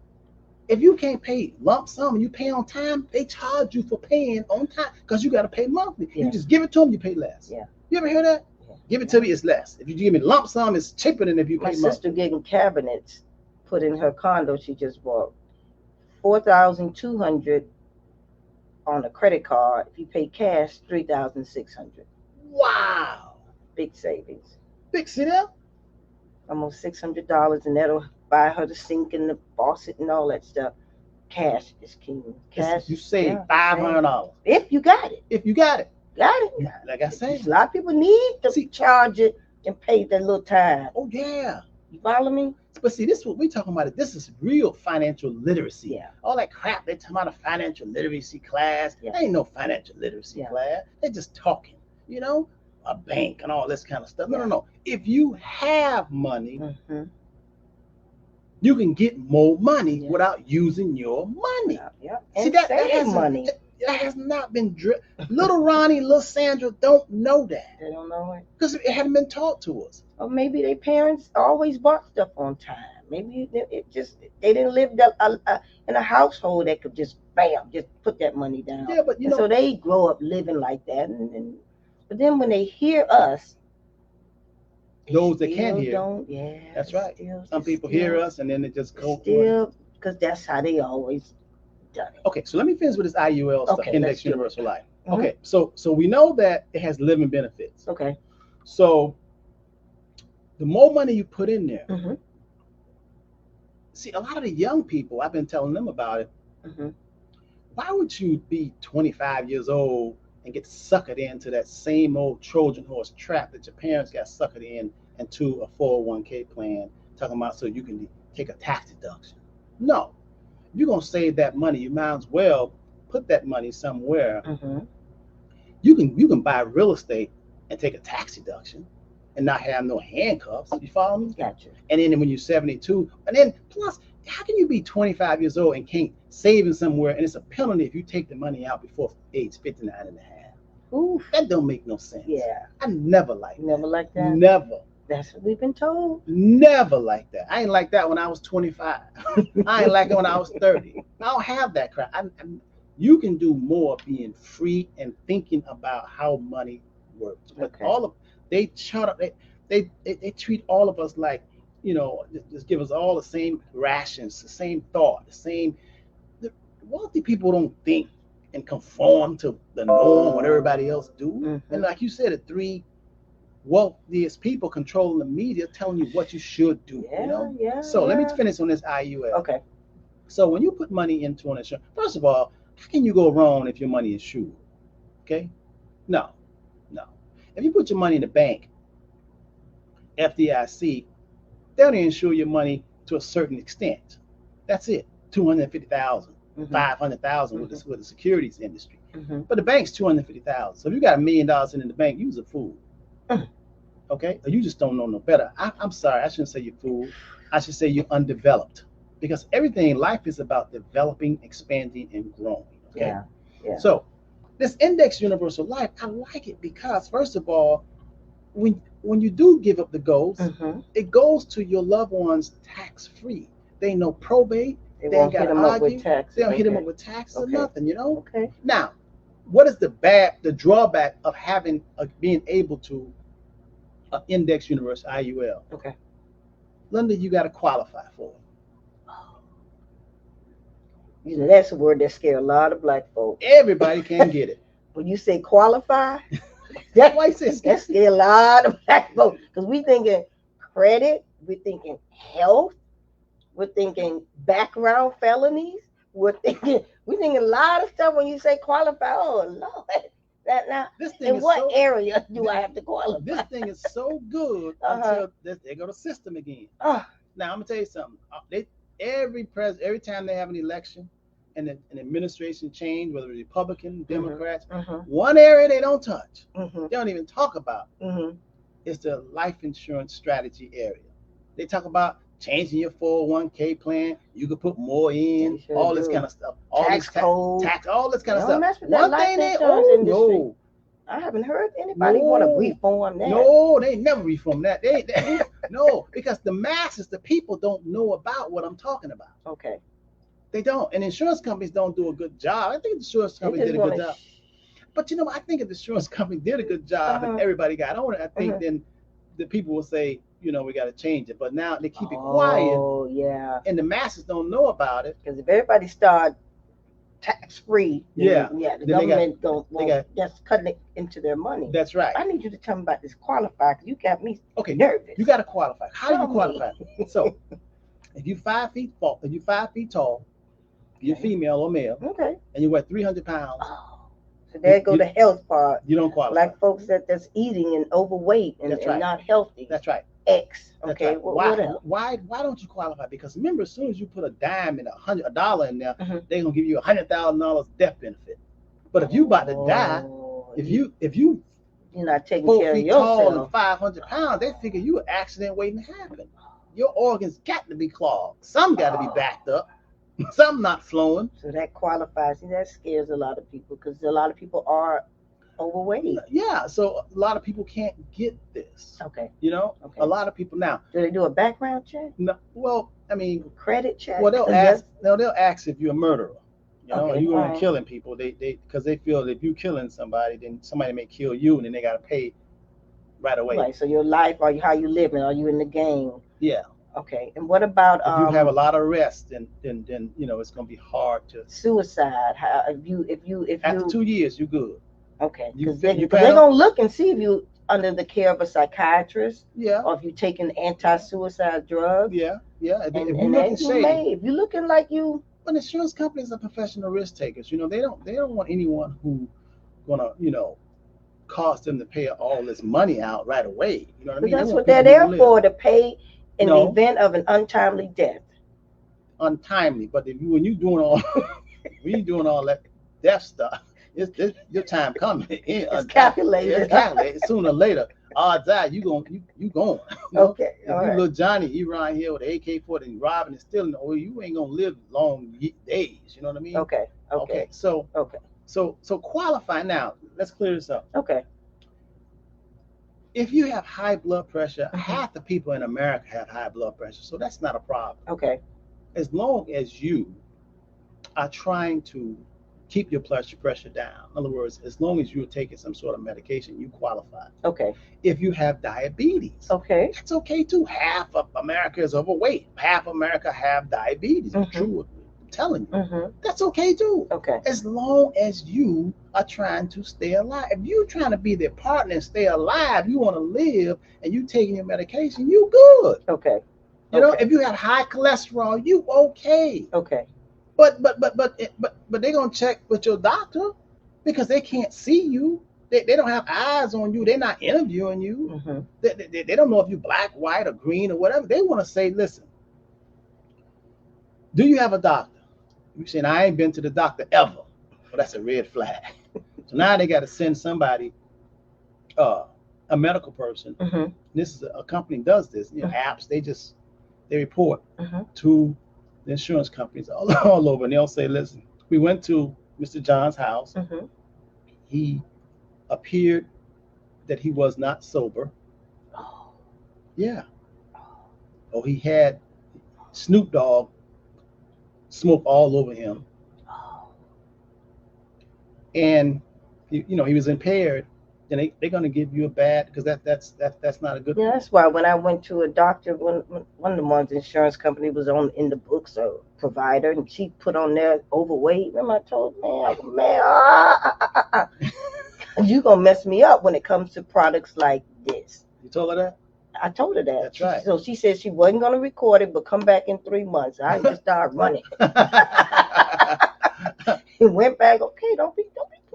If you can't pay lump sum and you pay on time, they charge you for paying on time because you got to pay monthly. Yeah. You just give it to them, you pay less. Yeah. You ever hear that? Yeah. Give it to me, it's less. If you give me lump sum, it's cheaper than if you My pay sister monthly. getting cabinets put in her condo she just bought. 4,200 on a credit card. If you pay cash, 3,600. Wow. Big savings. Big, see there? Almost $600, and that'll buy her the sink and the faucet and all that stuff. Cash is king. Cash. You save yeah, $500 if you got it. if you got it. Got it. Like I said. A lot of people need to See- charge it and pay that little time. Oh yeah. You follow me? But see, this is what we talking about. This is real financial literacy. Yeah. All that crap they talking about a financial literacy class. Yeah. There ain't no financial literacy Yeah. class. They're just talking. A bank and all this kind of stuff. Yeah. No. If you have money, Mm-hmm. you can get more money Yeah. without using your money. Yeah. See And that save has money. that has not been little Ronnie, little Sandra don't know that They don't know it. because it hadn't been taught to us. Or maybe their parents always bought stuff on time. Maybe they didn't live in a household that could just bam, just put that money down. Yeah, but And so they grow up living like that. But then when they hear us, they Those that can still hear. don't. Yeah, That's they right. still- Some they people still- hear us and then they just go for it. still because that's how they always done it. Okay, so let me finish with this IUL stuff, Okay, Index let's do it. Universal Life. Mhm. Okay, so we know that it has living benefits. Okay. So the more money you put in there, Mm-hmm. see, a lot of the young people, I've been telling them about it. Mm-hmm. Why would you be 25 years old and get suckered into that same old Trojan horse trap that your parents got suckered into a 401k plan, talking about so you can take a tax deduction? No, you're gonna save that money. You might as well put that money somewhere. Mm-hmm. You can buy real estate and take a tax deduction, and not have no handcuffs. You follow me? Gotcha. And then when you're 72, and then plus, how can you be 25 years old and can't save in somewhere, and it's a penalty if you take the money out before age 59 and a half? Ooh. That don't make no sense. Yeah. I never liked Never that. like that. Never. That's what we've been told. Never like that. I ain't like that when I was 25. I ain't like it when I was 30. I don't have that crap. You can do more being free and thinking about how money works. But Okay. they treat all of us like, just give us all the same rations, the same thought, the same. The wealthy people don't think and conform to the norm, what everybody else do. Mm-hmm. And like you said, the three wealthiest people controlling the media, telling you what you should do. Yeah. So let me finish on this IUL. Okay. So when you put money into an insurance, first of all, how can you go wrong if your money is insured? Okay? No. If you put your money in the bank, FDIC, they only insure your money to a certain extent. That's it. 250,000, 500,000 with the securities industry. But the bank's 250,000. So if you got $1 million in the bank, you's a fool. Okay? Or you just don't know no better. I'm sorry, I shouldn't say you're fool. I should say you're undeveloped. Because everything in life is about developing, expanding, and growing. Okay? Yeah. So this index universal life, I like it because first of all, when you do give up the goals, it goes to your loved ones tax-free. They ain't no probate. They won't hit them up with taxes. They don't hit them up with taxes or nothing, Okay. Now, what is the drawback of being able to index universal IUL? Okay. Lynda, you got to qualify for it. That's a word that scares a lot of black folks. Everybody can get it. When you say qualify, That's why I said that scares a lot of black folks. Because we thinking credit, we're thinking health, we're thinking background felonies, we're thinking a lot of stuff when you say qualify. Oh Lord. Now, in what area do I have to qualify? This thing is so good until they go to system again. Now I'm gonna tell you something. Every time they have an election and an administration change, whether it's Republican, Democrats, one area they don't touch, they don't even talk about, is the life insurance strategy area. They talk about changing your 401k plan. You could put more in, all this kind of stuff. Tax code. All this kind of stuff. Mess with that life insurance industry. No. I haven't heard anybody want to reform that. No, they never reform that. No, because the masses, the people don't know about what I'm talking about. Okay. They don't. And insurance companies don't do a good job. I think the insurance company did a good job. But I think if the insurance company did a good job and everybody got on it, I think then the people will say, we got to change it. But now they keep it quiet. Oh, yeah. And the masses don't know about it. Because if everybody start tax-free, the government just cutting it into their money. That's right. I need you to tell me about this qualify, because you got me nervous. You got to qualify. How do you qualify? So, if you're 5 feet tall, you're female or male, and you weigh 300 pounds. So there go the health part. You don't qualify. Like folks that's eating and overweight and not healthy. That's right. X. That's okay. Right. What else? Why don't you qualify? Because remember, as soon as you put a dime and $100 in there, they're gonna give you $100,000 death benefit. But if you about to die, if you're not taking 4 care of feet yourself, tall and 500 pounds, they figure you an accident waiting to happen. Your organs got to be clogged. Some got to be backed up. Some not flowing. So that qualifies. See, that scares a lot of people because a lot of people are overweight. Yeah, so a lot of people can't get this. Okay. A lot of people now. Do they do a background check? No. Well, I mean, credit check. Well, they'll ask. They'll ask if you're a murderer. Okay, you are killing people. Because they feel that if you're killing somebody, then somebody may kill you, and then they got to pay right away. Right. So your life, how you living? Are you in the game? Yeah. Okay. And what about if you have a lot of arrests, then it's gonna be hard to suicide. If you after 2 years, you're good. Okay. Because they're gonna look and see if you under the care of a psychiatrist. Yeah. Or if you're taking anti-suicide drugs. Yeah. If you're looking like you. But insurance companies are professional risk takers. They don't want anyone who gonna cause them to pay all this money out right away. You know what I mean? That's what they're there for, to pay in the event of an untimely death. Untimely, but when you're doing all that death stuff, your time coming. It's calculated. It's calculated. Sooner or later, odds are you going. Okay, If all you right. little Johnny, you around here with an AK-40 and robbing and stealing, oh, you ain't gonna live long days. You know what I mean? Okay, Okay, okay, so okay, qualify now. Let's clear this up. okay. If you have high blood pressure, Hmm. half the people in America have high blood pressure, so that's not a problem. Okay, As long as you are trying to keep your blood pressure down. In other words, as long as you're taking some sort of medication, you qualify. okay, If you have diabetes, okay. that's okay too. Half of America is overweight. Half of America have diabetes. It's Mm-hmm. true. I'm telling you. Mm-hmm. That's okay too. Okay. As long as you are trying to stay alive. If you're trying to be their partner and stay alive, you want to live and you taking your medication, you good. Okay. You know, Okay. if you have high cholesterol, you okay. Okay. But they're gonna check with your doctor because they can't see you. They don't have eyes on you. They're not interviewing you. Mm-hmm. They don't know if you're black, white, or green or whatever. They want to say, listen, do you have a doctor? You saying I ain't been to the doctor ever. Well, that's a red flag. So now they got to send somebody, uh, a medical person. Mm-hmm. This is a company does this. You know, apps. They report Mm-hmm. to the insurance companies all over, and they'll say, listen, we went to Mr. John's house. Mm-hmm. He appeared that he was not sober. Oh. Yeah. Oh, he had Snoop Dogg smoke all over him, Oh. and he was impaired. And they're going to give you a bad because that's not a good Yeah, thing. that's why when I went to a doctor, one of the ones insurance company was on in the books, a provider, and she put on there overweight. Remember I told man, you gonna mess me up when it comes to products like this. You told her that? I told her that. That's right. So she said she wasn't gonna record it, but come back in 3 months. I just started running. He went back. Okay, don't be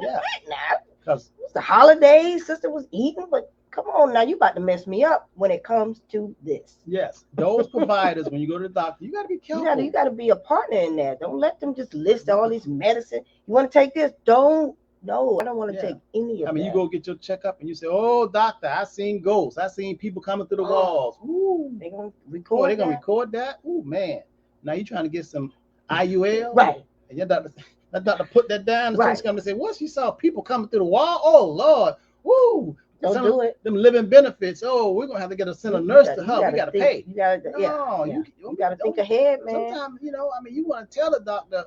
Yeah. now. Because It's the holidays. Sister was eating, but come on now, you about to mess me up when it comes to this. yes, those providers, when you go to the doctor, you got to be careful. You gotta be a partner in that. Don't let them just list all this medicine. You want to take this? Don't. No, I don't want to Yeah. take any of I mean, that. you go get your checkup and you say, "Oh, doctor, I seen ghosts. I seen people coming through the walls." Ooh, They gonna oh, record they gonna that? record that? Ooh, man. Now you trying to get some IUL, Right, and your doctor, that doctor put that down. The right. insurance company say, "What? She saw people coming through the wall? Oh Lord, woo! Don't Some do it. them living benefits. Oh, we're gonna have to send a You nurse got- to you her. We gotta got to think. pay." You gotta, yeah, No, yeah. you You gotta think don't. ahead, man. Sometimes, I mean, you want to tell the doctor,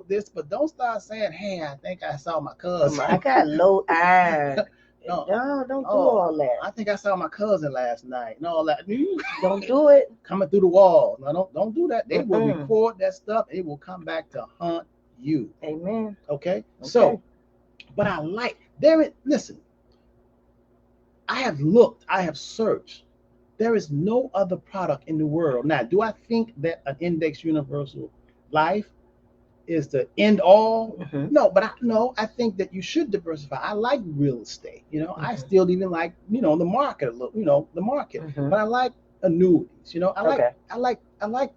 this, but don't start saying, "Hey, I think I saw my cousin." I got low iron. No, No, don't do oh, all that. I think I saw my cousin last night. And all that. Don't do it. Coming through the wall. No, don't do that. They will Mm-mm. record that stuff. It will come back to haunt you. Amen. Okay? Okay. So, but listen, I have looked, I have searched. There is no other product in the world. Now, do I think that an index universal life is the end all? Mm-hmm. No, but I think that you should diversify. I like real estate. I Mm-hmm. still even like, the market, the market. Mm-hmm. But I like annuities. Okay. I like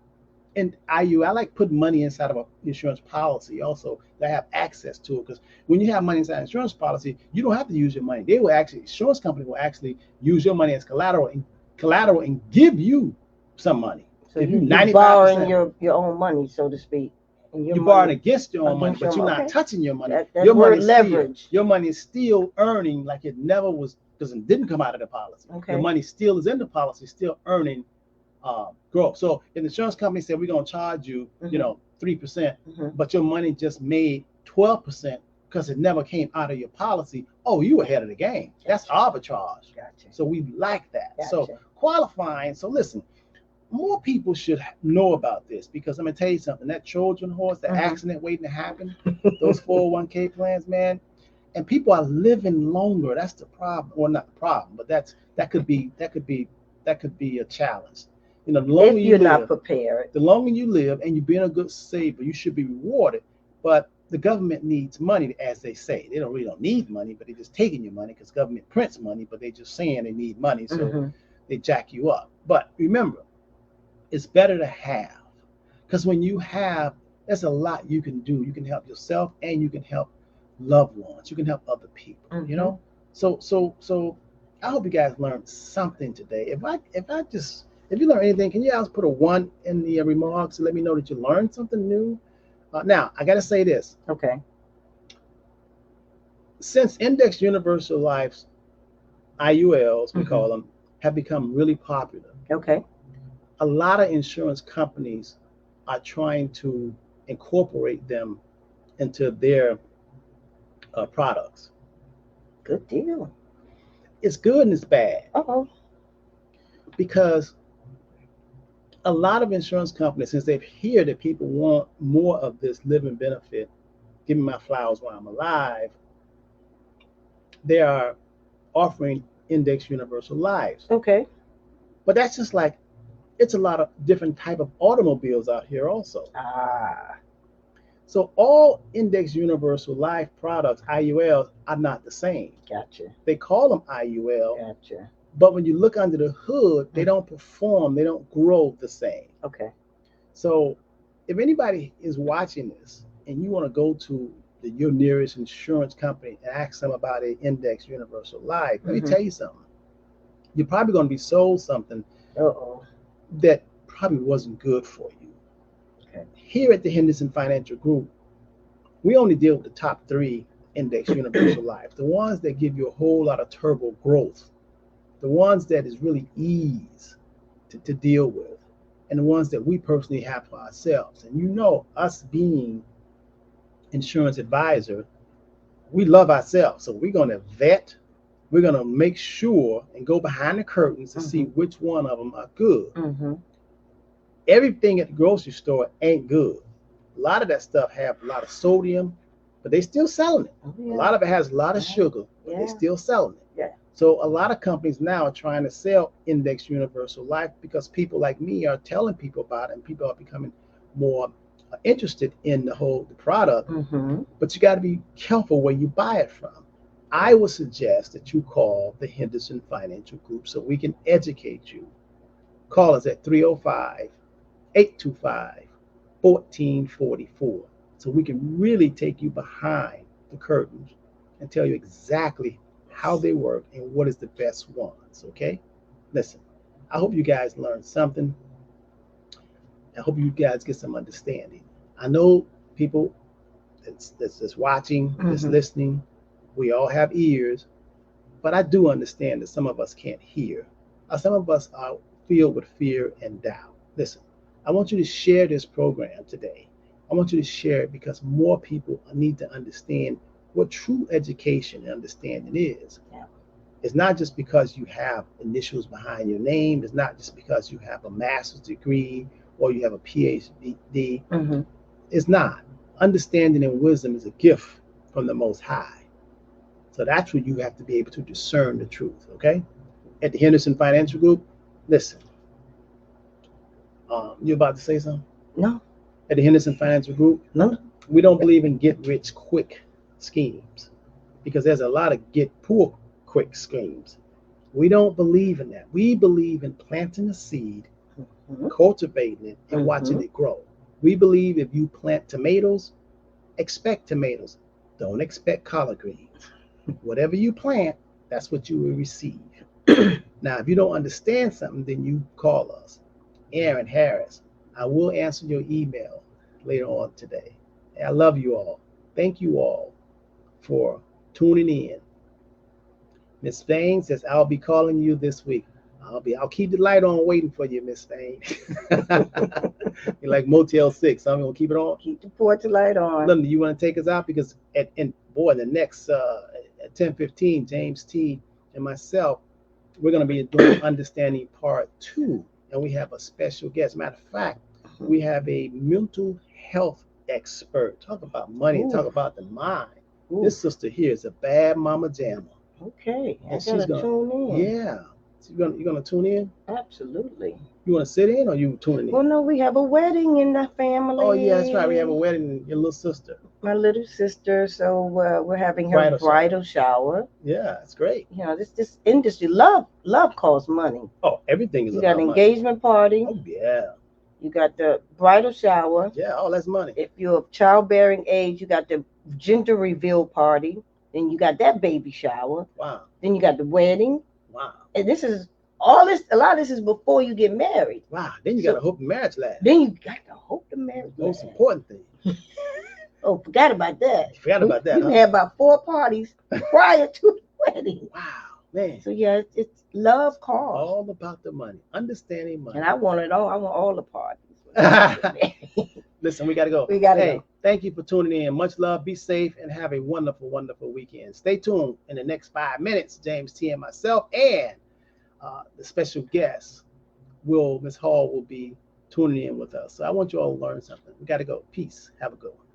and I like putting money inside of an insurance policy also that I have access to it. Because when you have money inside an insurance policy, you don't have to use your money. Insurance company will actually use your money as collateral and give you some money. So If you 95%, borrowing your own money, so to speak, and your you're money borrowing against your own money, against your but you're money. not Okay. touching your money. That's Your word money leverage. your money is still earning like it never was, because it didn't come out of the policy. Okay. Your money still is in the policy, still earning growth. So if the insurance company said we're gonna charge you, Mm-hmm. 3%, Mm-hmm. but your money just made 12% because it never came out of your policy. Oh, you ahead of the game. That's arbitrage. Gotcha. So we like that. Gotcha. So qualifying. So listen, more people should know about this, because I'm gonna tell you something. That Trojan horse, the Mhm. accident waiting to happen, those 401k plans, man, and people are living longer. That's the problem. Well, not the problem, but that could be a challenge. The longer If you you're not live, prepared. the longer you live, and you've been a good saver, you should be rewarded. But the government needs money, as they say. They really don't need money, but they're just taking your money because government prints money, but they're just saying they need money, so Mm-hmm. they jack you up. But remember, it's better to have, because when you have, there's a lot you can do. You can help yourself, and you can help loved ones. You can help other people. Mm-hmm. So I hope you guys learned something today. If you learn anything, can you guys put a one in the remarks to let me know that you learned something new? Now, I got to say this. Okay. Since Index Universal Lives, IULs, we Hmm. call them, have become really popular, Okay. a lot of insurance companies are trying to incorporate them into their products. Good deal. It's good and it's bad Uh-oh. because a lot of insurance companies, since they hear that people want more of this living benefit, give me my flowers while I'm alive, they are offering Index Universal Lives. Okay. But that's just like it's a lot of different type of automobiles out here also. Ah, So all Index Universal Life products, IULs, are not the same. gotcha. They call them IUL, Gotcha. but when you look under the hood, they Mm. don't perform, they don't grow the same. Okay. So if anybody is watching this and you want to go to your nearest insurance company and ask them about an Index Universal Life, let me Mm-hmm. tell you something. You're probably going to be sold something Uh-oh. that probably wasn't good for you. Okay. Here at the Henderson Financial Group, we only deal with the top three Index Universal Life, the ones that give you a whole lot of turbo growth, the ones that is really ease to deal with, and the ones that we personally have for ourselves. And you know, us being insurance advisor, we love ourselves. So we're going to vet, we're going to make sure and go behind the curtains to see Mm-hmm. which one of them are good. Mm-hmm. Everything at the grocery store ain't good. A lot of that stuff have a lot of sodium, but they still selling it. Oh A yeah. lot of it has a lot of Yeah. sugar, but they Yeah. still selling it. Yeah. So a lot of companies now are trying to sell Index Universal Life because people like me are telling people about it, and people are becoming more interested in the product. Mm-hmm. But you got to be careful where you buy it from. I would suggest that you call the Henderson Financial Group so we can educate you. Call us at 305 825 1444 so we can really take you behind the curtains and tell you exactly how they work and what is the best ones. Okay? Listen, I hope you guys learned something. I hope you guys get some understanding. I know people that's watching, that's Mm-hmm. listening, we all have ears, but I do understand that some of us can't hear. Some of us are filled with fear and doubt. Listen, I want you to share this program today. I want you to share it because more people need to understand what true education and understanding is. Yeah. It's not just because you have initials behind your name. It's not just because you have a master's degree or you have a PhD. Mm-hmm. It's not. Understanding and wisdom is a gift from the Most High. So that's where you have to be able to discern the truth, okay? At the Henderson Financial Group, listen, you about to say something? No. At the Henderson Financial Group, No. we don't believe in get rich quick schemes because there's a lot of get poor quick schemes. We don't believe in that. We believe in planting a seed, Mm-hmm. cultivating it, and Mm-hmm. watching it grow. We believe if you plant tomatoes, expect tomatoes. Don't expect collard greens. Whatever you plant, that's what you will receive. Now, if you don't understand something, then you call us. Aaron Harris. I will answer your email later on today. I love you all. Thank you all for tuning in. Miss Fain says I'll be calling you this week. I'll keep the light on waiting for you, Miss Fain. You're like Motel 6. I'm gonna keep it on. Keep the porch light on. Linda, you want to take us out because the next at 10:15, James T and myself, we're going to be doing understanding part 2, and we have a special guest. Matter of fact, we have a mental health expert. Talk about money and Ooh. talk about the mind. Ooh. This sister here is a bad mama jamma, Okay. I and she's gotta gonna, tune in. yeah, so you're gonna tune in. Absolutely. You want to sit in or you tuning in? Well, no, we have a wedding in the Oh yeah, that's right. We have a family. wedding. Your little sister, My little sister. So we're having her bridal shower. bridal shower. Yeah, it's great. You know, this industry, love costs money. Oh, everything is You got about an money. engagement party. Oh yeah, You got the bridal shower. yeah. All that's money. If you're of childbearing age, you got the gender reveal party. Then you got that baby shower. Wow, Then you got the wedding. Wow. And this is all this. A lot of this is before you get married. Wow. Then you So- got to hope the marriage lasts. Then you got to hope the marriage Most lasts. important thing. Oh, forgot about that. You forgot about that, We huh? had about 4 parties prior to the wedding. Wow, man. So yeah, it's love calls. All about the money. Understanding money. And I want it all. I want all the parties. Listen, we got to go. We gotta hey, go. Thank you for tuning in. Much love. Be safe and have a wonderful, wonderful weekend. Stay tuned in the next 5 minutes. James T and myself and the special guest, Miss Hall, will be tuning in with us. So I want you all to learn something. We got to go. Peace. Have a good one.